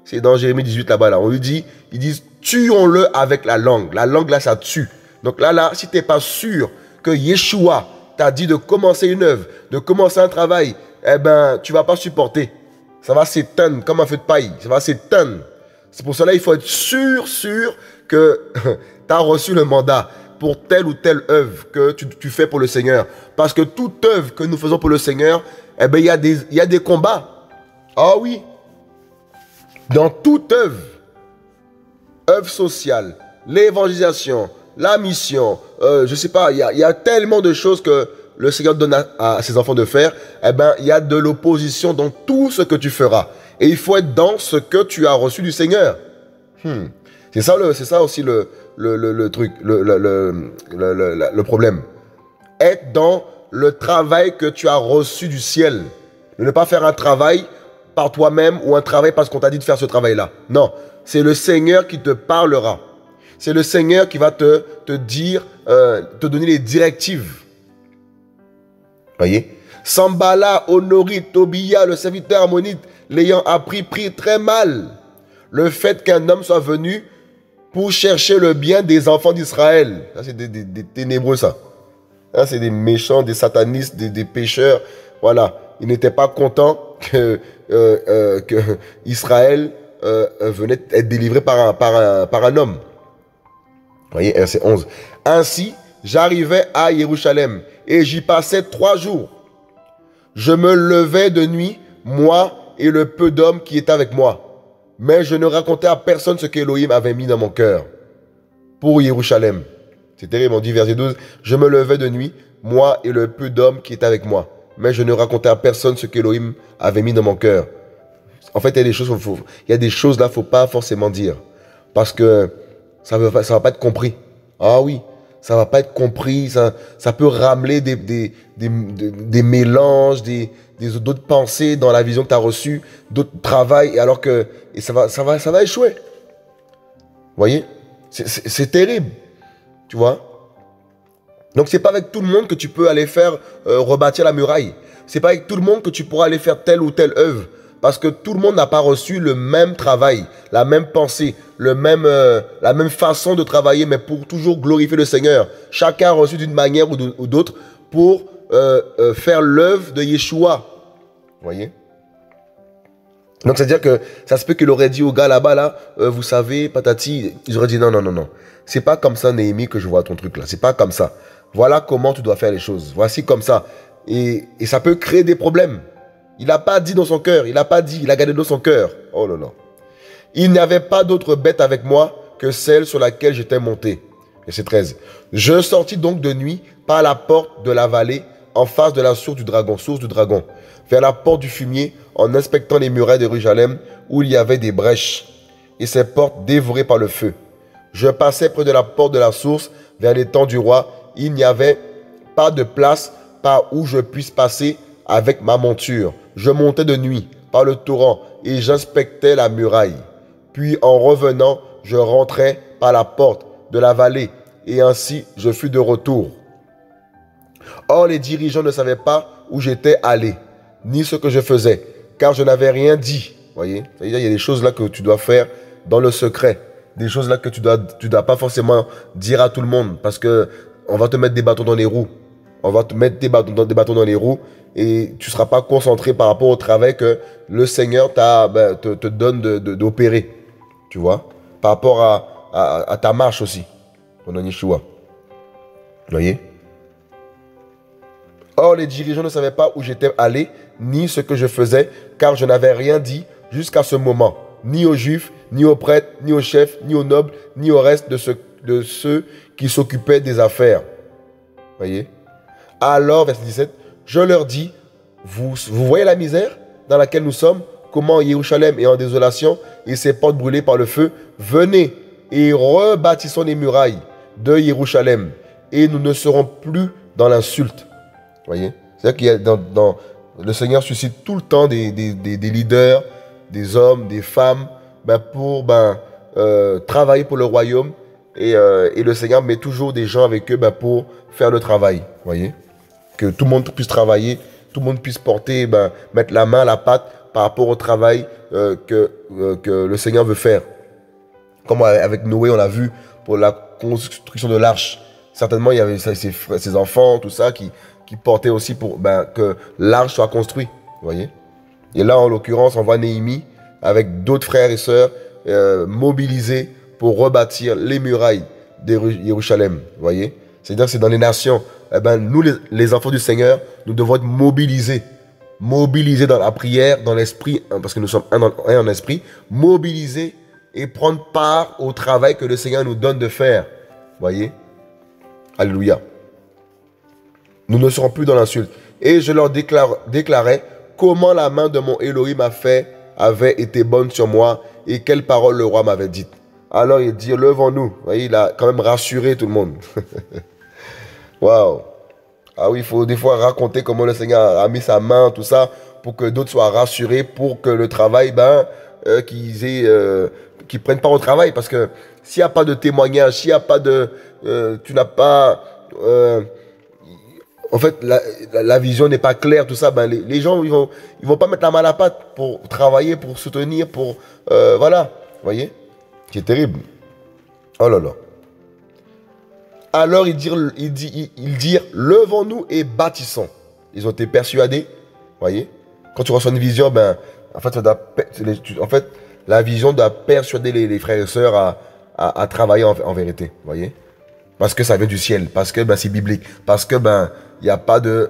C'est dans Jérémie 18 là-bas, là. On lui dit, ils disent, tuons-le avec la langue. La langue, là, ça tue. Donc là, si tu n'es pas sûr que Yeshua t'a dit de commencer une œuvre, de commencer un travail, eh ben, tu ne vas pas supporter. Ça va s'éteindre comme un feu de paille. Ça va s'éteindre. C'est pour cela qu'il faut être sûr que tu as reçu le mandat pour telle ou telle œuvre que tu fais pour le Seigneur. Parce que toute œuvre que nous faisons pour le Seigneur, eh ben, il y a des combats. Ah oui. Dans toute œuvre sociale, l'évangélisation, la mission, je sais pas, il y a tellement de choses que le Seigneur donne à ses enfants de faire. Eh ben, il y a de l'opposition dans tout ce que tu feras. Et il faut être dans ce que tu as reçu du Seigneur. C'est ça aussi le truc, le problème. Être dans le travail que tu as reçu du ciel. Ne pas faire un travail par toi-même ou un travail parce qu'on t'a dit de faire ce travail-là. Non, c'est le Seigneur qui te parlera. C'est le Seigneur qui va te dire, te donner les directives. Voyez? Sambala, Honori, Tobia, le serviteur ammonite, l'ayant appris, prit très mal le fait qu'un homme soit venu pour chercher le bien des enfants d'Israël. Ça, c'est des ténébreux, ça. Ça, c'est des méchants, des satanistes, des pécheurs. Voilà. Ils n'étaient pas contents que Israël venait être délivré par un homme. Vous voyez, verset 11. Ainsi, j'arrivais à Jérusalem et j'y passais 3 jours. Je me levais de nuit, moi et le peu d'hommes qui étaient avec moi. Mais je ne racontais à personne ce qu'Élohim avait mis dans mon cœur pour Jérusalem. C'est terrible, on dit verset 12. Je me levais de nuit, moi et le peu d'hommes qui étaient avec moi. Mais je ne racontais à personne ce qu'Élohim avait mis dans mon cœur. En fait, il y a des choses, là, il ne faut pas forcément dire. Parce que ça va pas être compris. Ah oui, ça va pas être compris. Ça peut ramener des mélanges, d'autres pensées dans la vision que tu as reçue, d'autres travails, et ça va échouer. Vous voyez? C'est terrible. Tu vois? Donc, c'est pas avec tout le monde que tu peux aller faire rebâtir la muraille. C'est pas avec tout le monde que tu pourras aller faire telle ou telle œuvre. Parce que tout le monde n'a pas reçu le même travail, la même pensée, la même façon de travailler, mais pour toujours glorifier le Seigneur. Chacun a reçu d'une manière ou d'autre pour faire l'œuvre de Yeshua. Vous voyez? Donc, c'est-à-dire que ça se peut qu'il aurait dit au gars là-bas, là, vous savez, patati, ils auraient dit non, non, non, non. C'est pas comme ça, Néhémie, que je vois ton truc là. C'est pas comme ça. Voilà comment tu dois faire les choses. Voici comme ça. Et ça peut créer des problèmes. Il n'a pas dit dans son cœur. Il n'a pas dit. Il a gardé dans son cœur. Oh là là. Il n'y avait pas d'autre bête avec moi que celle sur laquelle j'étais monté. Verset 13. Je sortis donc de nuit par la porte de la vallée en face de la source du dragon, vers la porte du fumier en inspectant les murailles de Jérusalem où il y avait des brèches et ces portes dévorées par le feu. Je passais près de la porte de la source vers l'étang du roi. Il n'y avait pas de place par où je puisse passer avec ma monture. Je montais de nuit par le torrent et j'inspectais la muraille. Puis en revenant, je rentrais par la porte de la vallée et ainsi je fus de retour. Or les dirigeants ne savaient pas où j'étais allé, ni ce que je faisais, car je n'avais rien dit. Voyez, il y a des choses là que tu dois faire dans le secret. Des choses là que tu dois pas forcément dire à tout le monde parce que on va te mettre des bâtons dans les roues. On va te mettre des bâtons dans les roues et tu ne seras pas concentré par rapport au travail que le Seigneur te donne d'opérer. Tu vois? Par rapport à ta marche aussi. Pendant Yeshua. Vous voyez? Or, les dirigeants ne savaient pas où j'étais allé, ni ce que je faisais, car je n'avais rien dit jusqu'à ce moment, ni aux Juifs, ni aux prêtres, ni aux chefs, ni aux nobles, ni au reste de ceux qui s'occupaient des affaires. Voyez? Alors, verset 17, je leur dis, vous voyez la misère dans laquelle nous sommes, comment Jérusalem est en désolation et ses portes brûlées par le feu. Venez et rebâtissons les murailles de Jérusalem et nous ne serons plus dans l'insulte. Voyez? C'est-à-dire qu'il y a le Seigneur suscite tout le temps des leaders, des hommes, des femmes, pour travailler pour le royaume. Et le Seigneur met toujours des gens avec eux pour faire le travail. Voyez? Que tout le monde puisse travailler, tout le monde puisse porter, mettre la main à la pâte par rapport au travail que le Seigneur veut faire. Comme avec Noé, on l'a vu pour la construction de l'arche. Certainement, il y avait ses enfants, tout ça, qui portaient aussi pour que l'arche soit construite. Vous voyez? Et là, en l'occurrence, on voit Néhémie avec d'autres frères et sœurs mobilisés pour rebâtir les murailles de Jérusalem. Vous voyez? C'est-à-dire que c'est dans les nations. Nous, les enfants du Seigneur, nous devons être mobilisés. Mobilisés dans la prière, dans l'esprit, parce que nous sommes un en esprit. Mobilisés et prendre part au travail que le Seigneur nous donne de faire. Voyez? Alléluia. Nous ne serons plus dans l'insulte. Et je leur déclarais comment la main de mon Elohim avait été bonne sur moi et quelles paroles le roi m'avait dites. Alors il dit, levons-nous. Vous voyez, il a quand même rassuré tout le monde. Waouh. Ah oui, il faut des fois raconter comment le Seigneur a mis sa main, tout ça, pour que d'autres soient rassurés, pour que le travail, qu'ils prennent part au travail. Parce que s'il n'y a pas de témoignage, s'il n'y a pas de... tu n'as pas... en fait, la vision n'est pas claire, tout ça, les gens, ils vont pas mettre la main à la pâte pour travailler, pour soutenir, pour... voilà, vous voyez? C'est terrible. Oh là là. Alors ils dirent, levons-nous et bâtissons. Ils ont été persuadés, voyez? Quand tu reçois une vision, en fait, la vision doit persuader les frères et sœurs à travailler en vérité, voyez? Parce que ça vient du ciel, parce que c'est biblique, parce que il n'y a pas de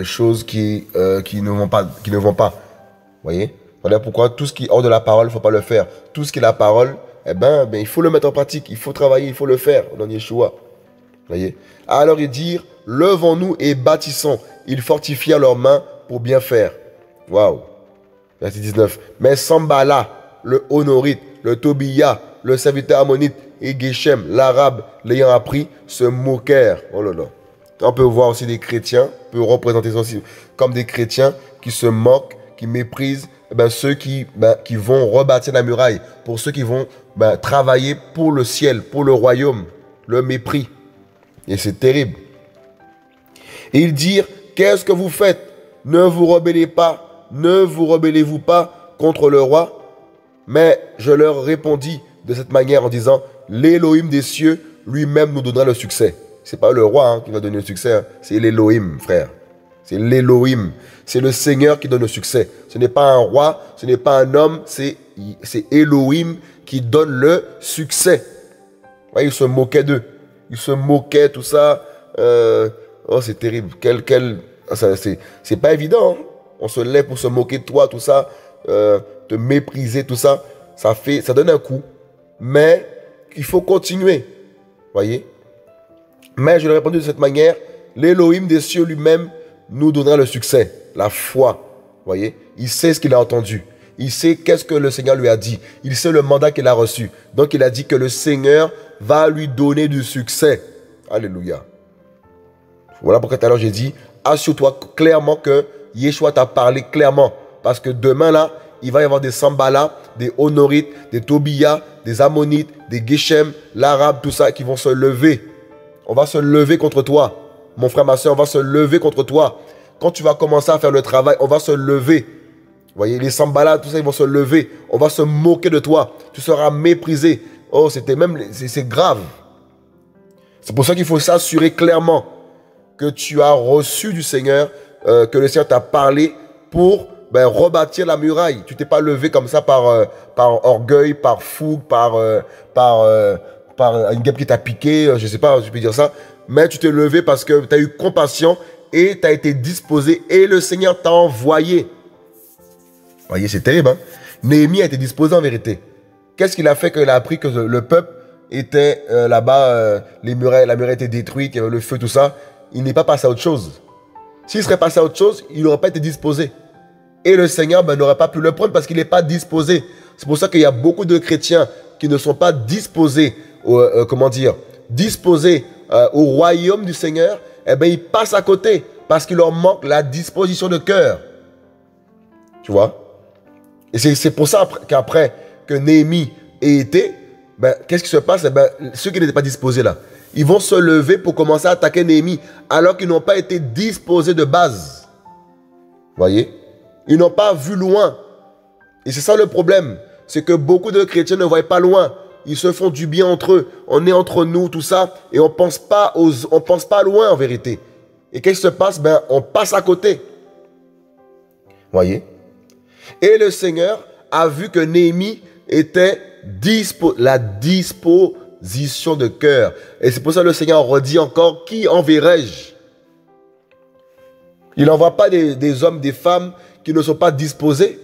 choses qui ne vont pas, voyez? Voilà pourquoi tout ce qui est hors de la parole, il ne faut pas le faire. Tout ce qui est la parole, il faut le mettre en pratique, il faut travailler, il faut le faire, au nom de Yeshua. Voyez? Alors ils dirent, levons-nous et bâtissons. Ils fortifièrent leurs mains pour bien faire. Waouh. Verset 19. Mais Sambala, le Honorite, le Tobia, le serviteur ammonite et Geshem, l'arabe, l'ayant appris, se moquèrent. Oh là là. On peut voir aussi des chrétiens, on peut représenter ça aussi comme des chrétiens qui se moquent, qui méprisent ceux qui vont rebâtir la muraille, pour ceux qui vont travailler pour le ciel, pour le royaume, le mépris. Et c'est terrible. Et ils dirent, qu'est-ce que vous faites? Ne vous rebellez-vous pas contre le roi? Mais je leur répondis de cette manière en disant, l'Élohim des cieux lui-même nous donnera le succès. C'est pas le roi qui va donner le succès, c'est l'Élohim, frère. C'est l'Élohim. C'est le Seigneur qui donne le succès. Ce n'est pas un roi, ce n'est pas un homme, c'est Elohim qui donne le succès. Ouais, ils se moquaient d'eux. Ils se moquaient, tout ça. Oh, c'est terrible. C'est pas évident. Hein. On se lève pour se moquer de toi, tout ça. Te mépriser, tout ça. Ça donne un coup. Mais il faut continuer. Voyez? Mais je leur ai répondu de cette manière. L'Élohim des cieux lui-même nous donnera le succès. La foi. Voyez? Il sait ce qu'il a entendu. Il sait qu'est-ce que le Seigneur lui a dit. Il sait le mandat qu'il a reçu. Donc il a dit que le Seigneur va lui donner du succès. Alléluia. Voilà pourquoi tout à l'heure j'ai dit, assure-toi clairement que Yeshua t'a parlé clairement. Parce que demain là, il va y avoir des Sambala, des Honorites, des Tobia, des Ammonites, des Geshem, l'arabe, tout ça qui vont se lever. On va se lever contre toi. Mon frère, ma soeur, on va se lever contre toi. Quand tu vas commencer à faire le travail, on va se lever. Vous voyez, les Sambala, tout ça, ils vont se lever. On va se moquer de toi. Tu seras méprisé. Oh, c'est grave. C'est pour ça qu'il faut s'assurer clairement que tu as reçu du Seigneur, que le Seigneur t'a parlé pour rebâtir la muraille. Tu t'es pas levé comme ça par orgueil, par fougue, par une guêpe qui t'a piqué, je sais pas, je peux dire ça. Mais tu t'es levé parce que tu as eu compassion et tu as été disposé et le Seigneur t'a envoyé. Vous voyez, c'est terrible, hein? Néhémie a été disposé en vérité. Qu'est-ce qu'il a fait quand il a appris que le peuple était là-bas, la muraille était détruite, qu'il y avait le feu, tout ça? Il n'est pas passé à autre chose. S'il serait passé à autre chose, il n'aurait pas été disposé. Et le Seigneur n'aurait pas pu le prendre parce qu'il n'est pas disposé. C'est pour ça qu'il y a beaucoup de chrétiens qui ne sont pas disposés, disposés au royaume du Seigneur, eh bien, ils passent à côté parce qu'il leur manque la disposition de cœur. Tu vois? Et c'est pour ça qu'après que Néhémie ait été, ben, qu'est-ce qui se passe? Eh ben, ceux qui n'étaient pas disposés là, ils vont se lever pour commencer à attaquer Néhémie alors qu'ils n'ont pas été disposés de base. Voyez? Ils n'ont pas vu loin. Et c'est ça le problème. C'est que beaucoup de chrétiens ne voient pas loin. Ils se font du bien entre eux. On est entre nous, tout ça. Et on pense pas loin en vérité. Et qu'est-ce qui se passe? Ben, on passe à côté. Voyez? Et le Seigneur a vu que Néhémie était la disposition de cœur. Et c'est pour ça que le Seigneur redit encore, qui enverrai-je? Il n'envoie pas des hommes, des femmes qui ne sont pas disposés,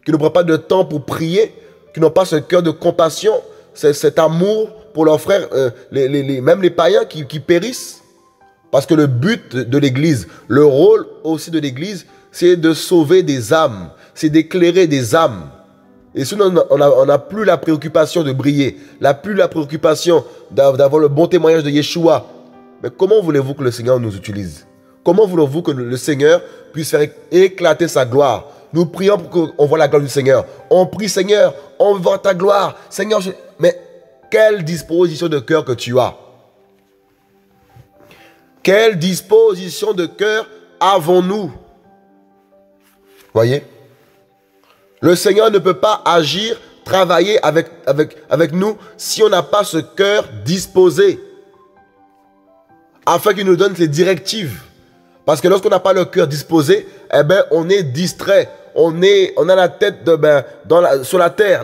qui ne prennent pas de temps pour prier, qui n'ont pas ce cœur de compassion, cet amour pour leurs frères, même les païens qui périssent. Parce que le but de l'Église, le rôle aussi de l'Église, c'est de sauver des âmes, c'est d'éclairer des âmes. Et sinon, on n'a plus la préoccupation de briller, plus la préoccupation d'avoir le bon témoignage de Yeshua. Mais comment voulez-vous que le Seigneur nous utilise? Comment voulez-vous que le Seigneur puisse faire éclater sa gloire? Nous prions pour qu'on voit la gloire du Seigneur. On prie, Seigneur, on voit ta gloire. Seigneur, mais quelle disposition de cœur que tu as? Quelle disposition de cœur avons-nous? Voyez? Le Seigneur ne peut pas agir, travailler avec nous si on n'a pas ce cœur disposé. Afin qu'il nous donne les directives. Parce que lorsqu'on n'a pas le cœur disposé, eh ben, on est distrait. On a la tête sur la terre.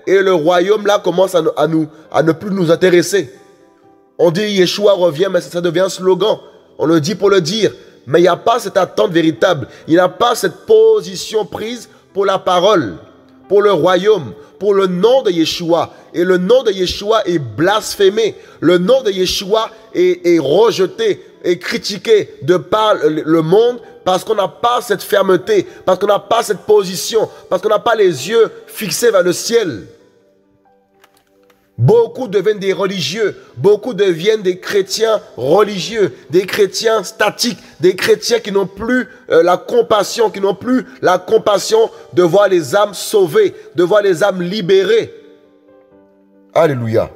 Et le royaume là commence à ne plus nous intéresser. On dit Yeshua revient, mais ça devient un slogan. On le dit pour le dire. Mais il n'y a pas cette attente véritable. Il n'y a pas cette position prise pour la parole, pour le royaume, pour le nom de Yeshua. Et le nom de Yeshua est blasphémé. Le nom de Yeshua est rejeté et critiqué de par le monde parce qu'on n'a pas cette fermeté, parce qu'on n'a pas cette position, parce qu'on n'a pas les yeux fixés vers le ciel. Beaucoup deviennent des religieux, beaucoup deviennent des chrétiens religieux, des chrétiens statiques, des chrétiens qui n'ont plus la compassion, de voir les âmes sauvées, de voir les âmes libérées. Alléluia.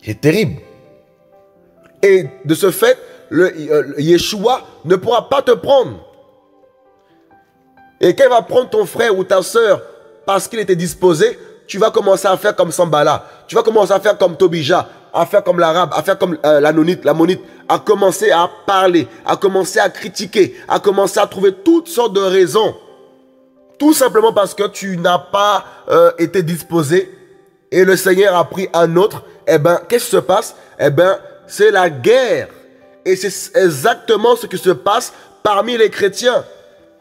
C'est terrible. Et de ce fait, Yeshua ne pourra pas te prendre. Et quand il va prendre ton frère ou ta soeur parce qu'il était disposé, tu vas commencer à faire comme Sambala, tu vas commencer à faire comme Tobija, à faire comme l'arabe, à faire comme l'Amonite, à commencer à parler, à commencer à critiquer, à commencer à trouver toutes sortes de raisons. Tout simplement parce que tu n'as pas été disposé et le Seigneur a pris un autre. Eh bien, qu'est-ce qui se passe? Eh bien, c'est la guerre. Et c'est exactement ce qui se passe parmi les chrétiens.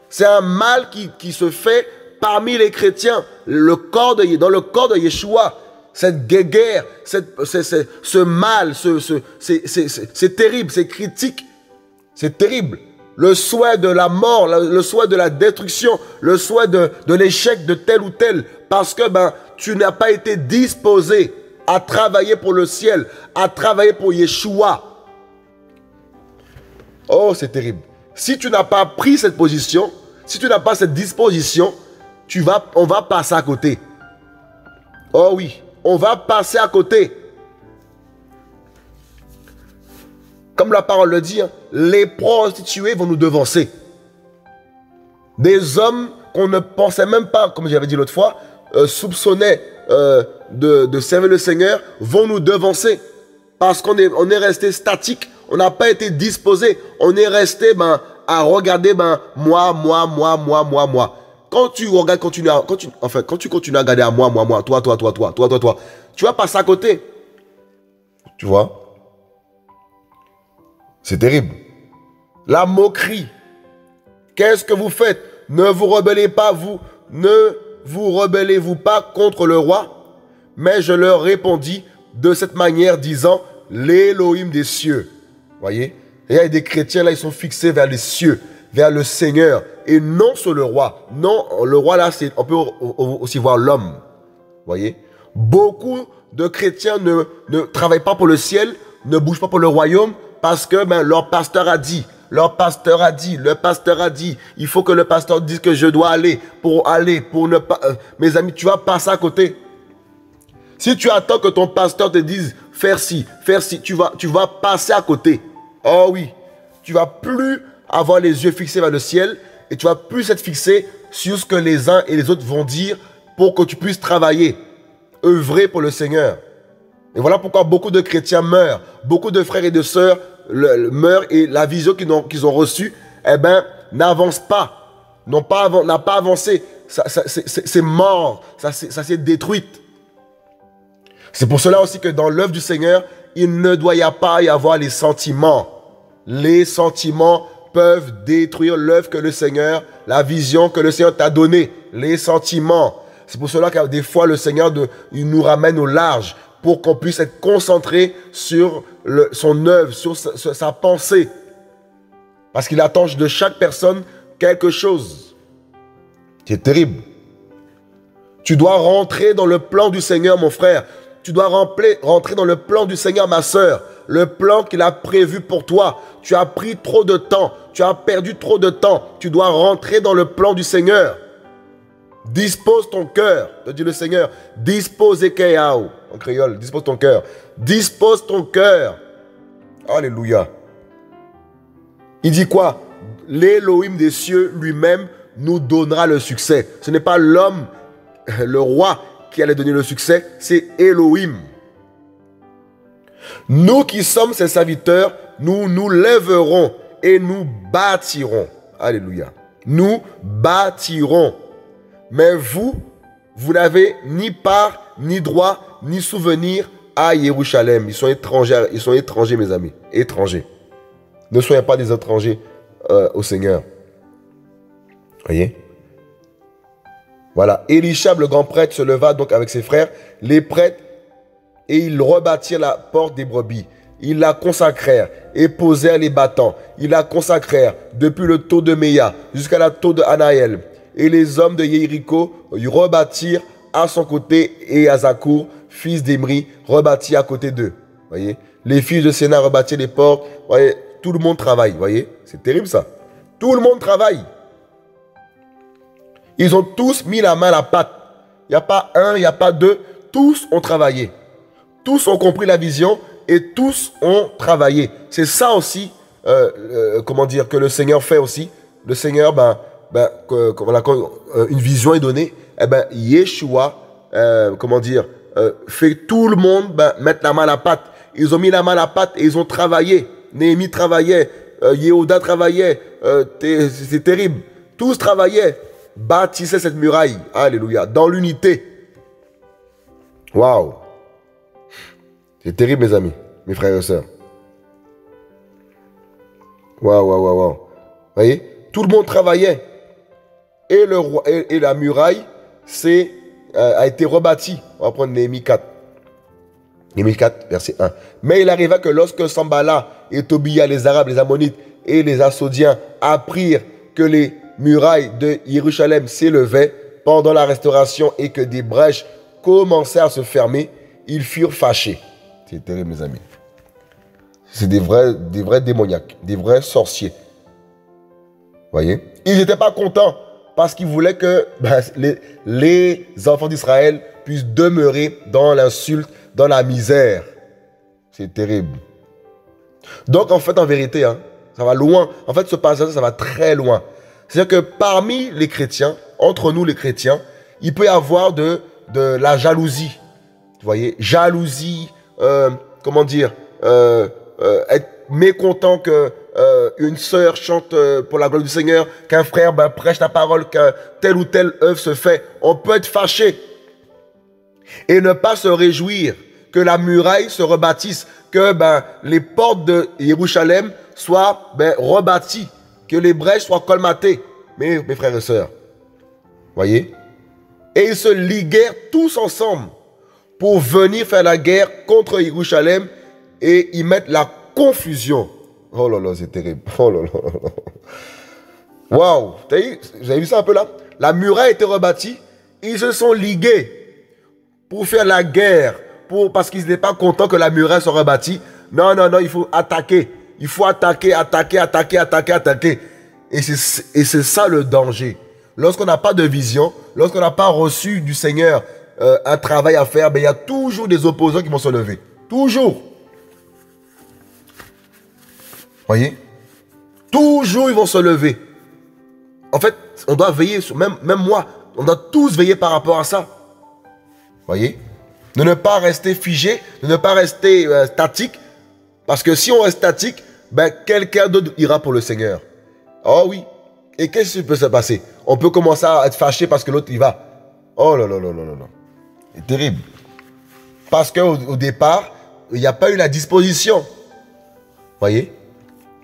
C'est un mal qui se fait parmi les chrétiens. Dans le corps de Yeshua, cette guerre, ce mal, c'est terrible, c'est critique. C'est terrible. Le souhait de la mort, le souhait de la destruction, le souhait de l'échec de tel ou tel. Parce que tu n'as pas été disposé à travailler pour le ciel, à travailler pour Yeshua. Oh, c'est terrible. Si tu n'as pas pris cette position, si tu n'as pas cette disposition, on va passer à côté. Oh oui, on va passer à côté. Comme la parole le dit, les prostituées vont nous devancer. Des hommes qu'on ne pensait même pas, comme j'avais dit l'autre fois, soupçonnaient de servir le Seigneur, vont nous devancer. Parce qu'on est resté statique, on n'a pas été disposé, on est resté à regarder moi. Quand tu continues à regarder à moi, toi, tu vas passer à côté. Tu vois? C'est terrible. La moquerie. Qu'est-ce que vous faites? Ne vous rebellez-vous pas contre le roi? Mais je leur répondis de cette manière, disant, l'Élohim des cieux. Voyez? Et il y a des chrétiens là, ils sont fixés vers les cieux, vers le Seigneur, et non sur le roi. Non, le roi là, on peut aussi voir l'homme. Voyez? Beaucoup de chrétiens ne travaillent pas pour le ciel, ne bougent pas pour le royaume parce que leur pasteur a dit. Leur pasteur a dit, le pasteur a dit. Il faut que le pasteur dise que je dois aller, pour ne pas... mes amis, tu vas passer à côté. Si tu attends que ton pasteur te dise faire ci, tu vas passer à côté. Oh oui, tu vas plus avoir les yeux fixés vers le ciel et tu vas plus être fixé sur ce que les uns et les autres vont dire pour que tu puisses travailler, œuvrer pour le Seigneur. Et voilà pourquoi beaucoup de chrétiens meurent, beaucoup de frères et de sœurs meurent et la vision qu'ils ont reçue, n'avance pas, n'a pas avancé, c'est mort, ça s'est détruite. C'est pour cela aussi que dans l'œuvre du Seigneur, il ne doit pas y avoir les sentiments. Les sentiments peuvent détruire l'œuvre que le Seigneur, la vision que le Seigneur t'a donnée. Les sentiments. C'est pour cela que des fois, le Seigneur il nous ramène au large pour qu'on puisse être concentré sur son œuvre, sur sa pensée. Parce qu'il attend de chaque personne quelque chose. C'est terrible. Tu dois rentrer dans le plan du Seigneur, mon frère. Tu dois rentrer dans le plan du Seigneur, ma sœur. Le plan qu'il a prévu pour toi. Tu as pris trop de temps. Tu as perdu trop de temps. Tu dois rentrer dans le plan du Seigneur. Dispose ton cœur, te dit le Seigneur. Dispose Ekeyao, en créole. Dispose ton cœur. Dispose ton cœur. Alléluia. Il dit quoi? L'Élohim des cieux lui-même nous donnera le succès. Ce n'est pas l'homme, le roi, qui allait donner le succès, c'est Elohim. Nous qui sommes ses serviteurs, nous nous lèverons et nous bâtirons. Alléluia. Nous bâtirons. Mais vous n'avez ni part, ni droit, ni souvenir à Jérusalem. Ils sont étrangers, mes amis. Étrangers. Ne soyez pas des étrangers au Seigneur. Voyez? Voilà, Élishab, le grand prêtre, se leva donc avec ses frères, les prêtres, et ils rebâtirent la porte des brebis. Ils la consacrèrent et posèrent les battants. Ils la consacrèrent depuis le taux de Méa jusqu'à la taux de Anaël. Et les hommes de Jéricho rebâtirent à son côté et Azakour, fils d'Emri, rebâtit à côté d'eux. Voyez, les fils de Sénat rebâtirent les portes. Voyez, tout le monde travaille. Voyez, c'est terrible ça. Tout le monde travaille. Ils ont tous mis la main à la pâte. Il n'y a pas un, il n'y a pas deux. Tous ont travaillé. Tous ont compris la vision et tous ont travaillé. C'est ça aussi, comment dire, que le Seigneur fait aussi. Le Seigneur, quand une vision est donnée, Yeshua, fait tout le monde mettre la main à la pâte. Ils ont mis la main à la pâte et ils ont travaillé. Néhémie travaillait, Yehuda travaillait, c'est terrible. Tous travaillaient. Bâtissait cette muraille, alléluia, dans l'unité. Waouh, c'est terrible, mes amis, mes frères et sœurs. Waouh. Voyez, tout le monde travaillait et le roi et la muraille a été rebâtie. On va prendre Néhémie 4. Néhémie 4, verset 1. Mais il arriva que lorsque Sambala et Tobia, les Arabes, les Ammonites et les Assodiens apprirent que les murailles de Jérusalem s'élevaient pendant la restauration et que des brèches commençaient à se fermer, ils furent fâchés. C'est terrible, mes amis. C'est des vrais démoniaques, des vrais sorciers. Voyez? Ils n'étaient pas contents parce qu'ils voulaient que les enfants d'Israël puissent demeurer dans l'insulte, dans la misère. C'est terrible. Donc, en fait, en vérité, ça va loin. En fait, ce passage, ça va très loin. C'est-à-dire que parmi les chrétiens, entre nous les chrétiens, il peut y avoir de la jalousie. Vous voyez, jalousie, être mécontent que une sœur chante pour la gloire du Seigneur, qu'un frère prêche la parole, que telle ou telle œuvre se fait. On peut être fâché et ne pas se réjouir que la muraille se rebâtisse, que les portes de Jérusalem soient rebâties, que les brèches soient colmatées, mes frères et sœurs. Voyez? Et ils se liguèrent tous ensemble pour venir faire la guerre contre Jérusalem et y mettre la confusion. Oh là là, c'est terrible. Oh là là. Waouh! Vous avez vu ça un peu là? La muraille a été rebâtie. Ils se sont ligués pour faire la guerre, parce qu'ils n'étaient pas contents que la muraille soit rebâtie. Non, non, non, il faut attaquer. Il faut attaquer, attaquer, attaquer, attaquer, attaquer. Et c'est ça le danger. Lorsqu'on n'a pas de vision, lorsqu'on n'a pas reçu du Seigneur un travail à faire, ben, il y a toujours des opposants qui vont se lever. Toujours. Voyez? Toujours ils vont se lever. En fait, on doit veiller, même moi, on doit tous veiller par rapport à ça. Voyez? De ne pas rester figé, de ne pas rester statique. Parce que si on reste statique, ben, quelqu'un d'autre ira pour le Seigneur. Oh oui. Et qu'est-ce qui peut se passer? On peut commencer à être fâché parce que l'autre y va. Oh là là là là là là. C'est terrible. Parce qu'au départ, il n'y a pas eu la disposition. Voyez?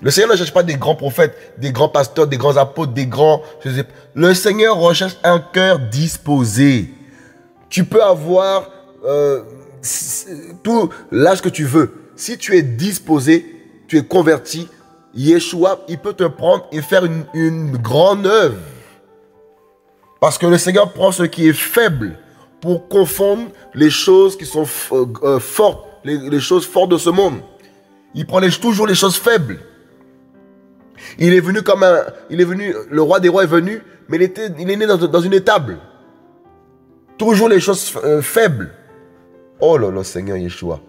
Le Seigneur ne cherche pas des grands prophètes, des grands pasteurs, des grands apôtres, des grands... Le Seigneur recherche un cœur disposé. Tu peux avoir tout l'âge que tu veux. Si tu es disposé, tu es converti, Yeshua, il peut te prendre et faire une grande œuvre. Parce que le Seigneur prend ce qui est faible pour confondre les choses qui sont fortes, les choses fortes de ce monde. Il prend toujours les choses faibles. Il est venu le roi des rois est venu, mais il est né dans une étable. Toujours les choses faibles. Oh là là, Seigneur Yeshua.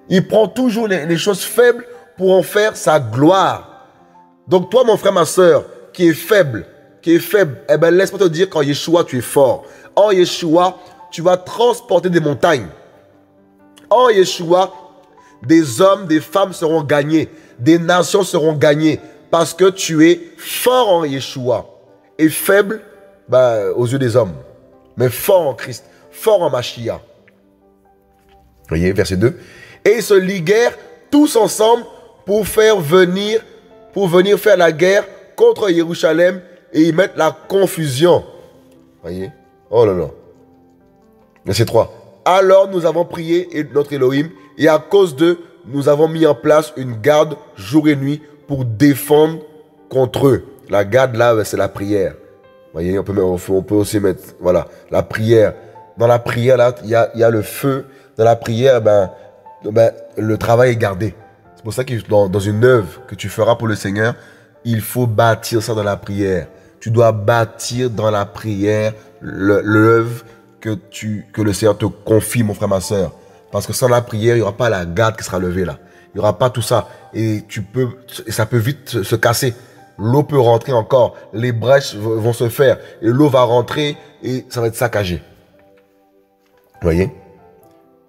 Il prend toujours les choses faibles pour en faire sa gloire. Donc toi, mon frère, ma soeur, qui est faible, eh ben laisse-moi te dire qu'en Yeshua, tu es fort. En Yeshua, tu vas transporter des montagnes. En Yeshua, des hommes, des femmes seront gagnés. Des nations seront gagnées. Parce que tu es fort en Yeshua. Et faible aux yeux des hommes. Mais fort en Christ. Fort en Mashiach. Voyez, verset 2. Et ils se liguèrent tous ensemble pour venir faire la guerre contre Jérusalem et y mettre la confusion. Voyez? Oh là là. Verset 3. Alors nous avons prié notre Elohim et à cause d'eux, nous avons mis en place une garde jour et nuit pour défendre contre eux. La garde là, c'est la prière. Voyez, on peut aussi mettre, voilà, la prière. Dans la prière là, il y a le feu. Dans la prière, le travail est gardé. C'est pour ça que dans une œuvre que tu feras pour le Seigneur, il faut bâtir ça dans la prière. Tu dois bâtir dans la prière l'œuvre que le Seigneur te confie, mon frère, ma soeur. Parce que sans la prière, il n'y aura pas la garde qui sera levée là. Il n'y aura pas tout ça. Et ça peut vite se casser. L'eau peut rentrer encore. Les brèches vont se faire. Et l'eau va rentrer et ça va être saccagé. Vous voyez?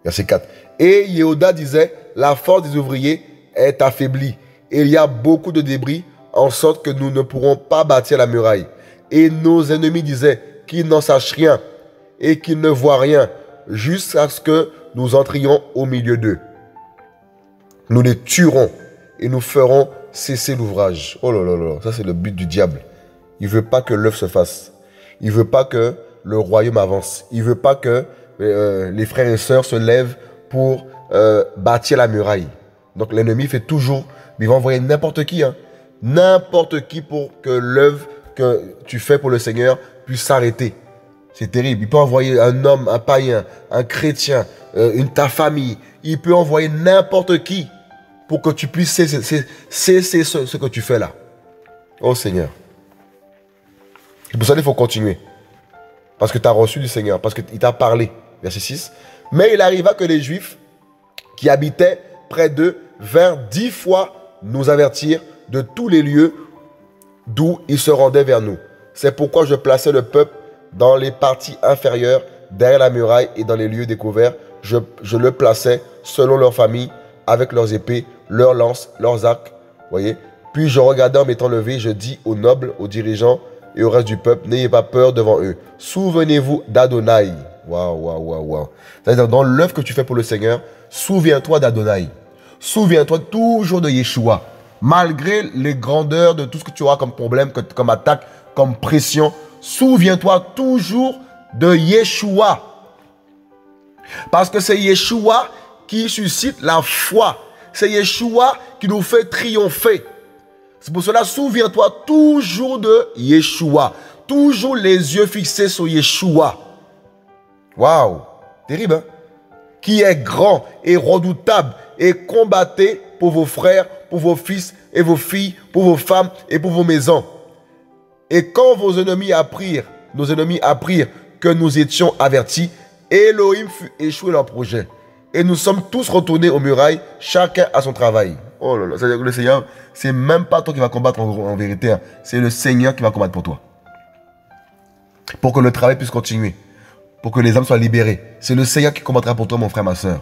Verset 4. Et Yehuda disait, la force des ouvriers est affaiblie. Et il y a beaucoup de débris, en sorte que nous ne pourrons pas bâtir la muraille. Et nos ennemis disaient qu'ils n'en sachent rien et qu'ils ne voient rien, jusqu'à ce que nous entrions au milieu d'eux. Nous les tuerons et nous ferons cesser l'ouvrage. Oh là là là, ça c'est le but du diable. Il ne veut pas que l'œuvre se fasse. Il ne veut pas que le royaume avance. Il ne veut pas que les frères et sœurs se lèvent pour bâtir la muraille. Donc l'ennemi fait toujours, il va envoyer n'importe qui, hein, n'importe qui pour que l'œuvre que tu fais pour le Seigneur puisse s'arrêter. C'est terrible. Il peut envoyer un homme, un païen, un chrétien, ta famille. Il peut envoyer n'importe qui pour que tu puisses cesser ce que tu fais là. Oh Seigneur. C'est pour ça qu'il faut continuer. Parce que tu as reçu du Seigneur, parce qu'il t'a parlé. Verset 6. Mais il arriva que les Juifs qui habitaient près d'eux vinrent 10 fois nous avertir de tous les lieux d'où ils se rendaient vers nous. C'est pourquoi je plaçais le peuple dans les parties inférieures, derrière la muraille et dans les lieux découverts. Je le plaçais selon leur famille, avec leurs épées, leurs lances, leurs arcs. Voyez. Puis je regardais en m'étant levé, je dis aux nobles, aux dirigeants et au reste du peuple, n'ayez pas peur devant eux. Souvenez-vous d'Adonai. Waouh, waouh, waouh, waouh. C'est-à-dire, dans l'œuvre que tu fais pour le Seigneur, souviens-toi d'Adonai. Souviens-toi toujours de Yeshua. Malgré les grandeurs de tout ce que tu auras comme problème, comme attaque, comme pression, souviens-toi toujours de Yeshua. Parce que c'est Yeshua qui suscite la foi. C'est Yeshua qui nous fait triompher. C'est pour cela, souviens-toi toujours de Yeshua. Toujours les yeux fixés sur Yeshua. Waouh, terrible, hein? Qui est grand et redoutable et combattait pour vos frères, pour vos fils et vos filles, pour vos femmes et pour vos maisons. Et quand nos ennemis apprirent que nous étions avertis, Elohim fut échoué leur projet. Et nous sommes tous retournés aux murailles, chacun à son travail. Oh là là, c'est-à-dire que le Seigneur, c'est même pas toi qui vas combattre en vérité, hein. C'est le Seigneur qui va combattre pour toi. Pour que le travail puisse continuer. Pour que les âmes soient libérées. C'est le Seigneur qui combattra pour toi, mon frère, ma soeur.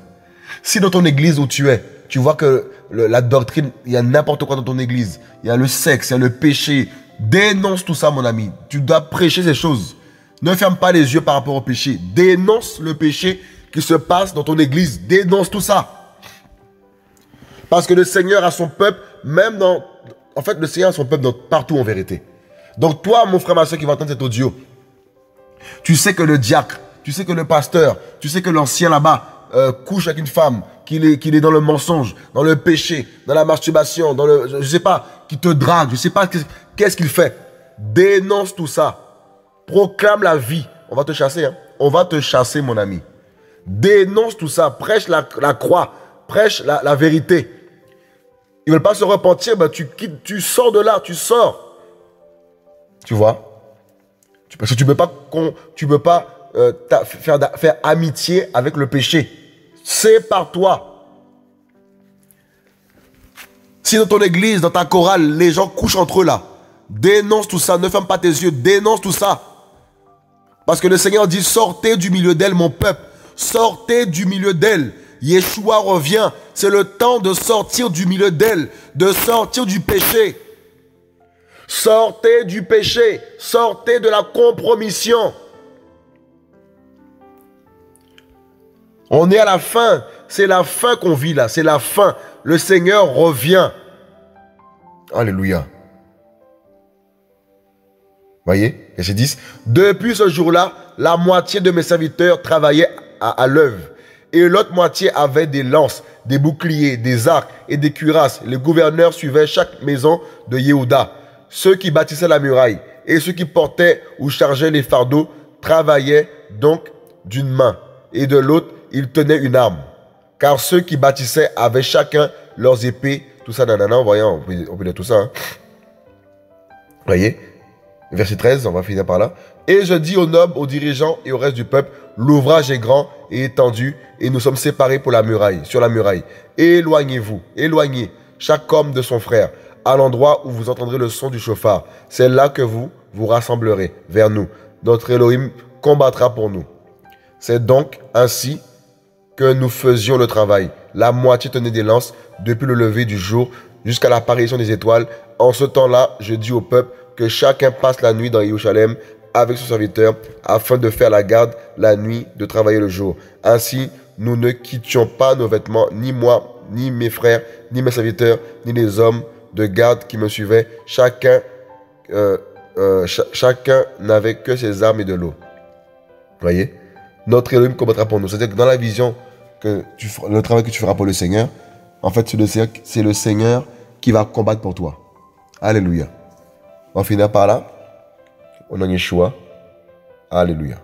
Si dans ton église où tu es, tu vois que la doctrine, il y a n'importe quoi dans ton église, il y a le sexe, il y a le péché, dénonce tout ça, mon ami. Tu dois prêcher ces choses. Ne ferme pas les yeux par rapport au péché. Dénonce le péché qui se passe dans ton église. Dénonce tout ça. Parce que le Seigneur a son peuple, même dans... En fait, le Seigneur a son peuple partout en vérité. Donc toi, mon frère, ma soeur qui va entendre cet audio, tu sais que le diacre, tu sais que le pasteur, tu sais que l'ancien là-bas couche avec une femme, qu'il est dans le mensonge, dans le péché, dans la masturbation, dans le... Je sais pas, qui te drague, je sais pas qu'est-ce qu'il fait. Dénonce tout ça. Proclame la vie. On va te chasser, hein. On va te chasser, mon ami. Dénonce tout ça. Prêche la croix. Prêche la vérité. Ils veulent pas se repentir, ben tu sors de là, tu sors. Tu vois? Parce que tu peux pas faire amitié avec le péché. C'est par toi. Si dans ton église, dans ta chorale, les gens couchent entre eux là, dénonce tout ça, ne ferme pas tes yeux, dénonce tout ça. Parce que le Seigneur dit, sortez du milieu d'elle, mon peuple. Sortez du milieu d'elle. Yeshua revient. C'est le temps de sortir du milieu d'elle, de sortir du péché. Sortez du péché. Sortez de la compromission. On est à la fin. C'est la fin qu'on vit là. C'est la fin. Le Seigneur revient. Alléluia. Voyez, verset 10. Depuis ce jour-là, la moitié de mes serviteurs travaillaient à l'œuvre. Et l'autre moitié avait des lances, des boucliers, des arcs et des cuirasses. Les gouverneurs suivaient chaque maison de Yehuda. Ceux qui bâtissaient la muraille et ceux qui portaient ou chargeaient les fardeaux travaillaient donc d'une main. Et de l'autre, ils tenaient une arme. Car ceux qui bâtissaient avaient chacun leurs épées. Tout ça, nanana, voyons, on peut dire tout ça. Hein. Voyez, verset 13, on va finir par là. Et je dis aux nobles, aux dirigeants et au reste du peuple, l'ouvrage est grand et étendu, et nous sommes séparés pour la muraille, sur la muraille. Éloignez-vous, éloignez chaque homme de son frère, à l'endroit où vous entendrez le son du chauffard. C'est là que vous vous rassemblerez vers nous. Notre Elohim combattra pour nous. C'est donc ainsi que nous faisions le travail. La moitié tenait des lances depuis le lever du jour jusqu'à l'apparition des étoiles. En ce temps-là, je dis au peuple que chacun passe la nuit dans Jérusalem avec son serviteur, afin de faire la garde la nuit, de travailler le jour. Ainsi, nous ne quittions pas nos vêtements, ni moi, ni mes frères, ni mes serviteurs, ni les hommes de garde qui me suivaient. Chacun n'avait que ses armes et de l'eau. Voyez, notre Elohim combattra pour nous. C'est-à-dire que dans la vision, le travail que tu feras pour le Seigneur, en fait, c'est le Seigneur qui va combattre pour toi. Alléluia. On va finir par là. Au nom de Yeshua. Alléluia.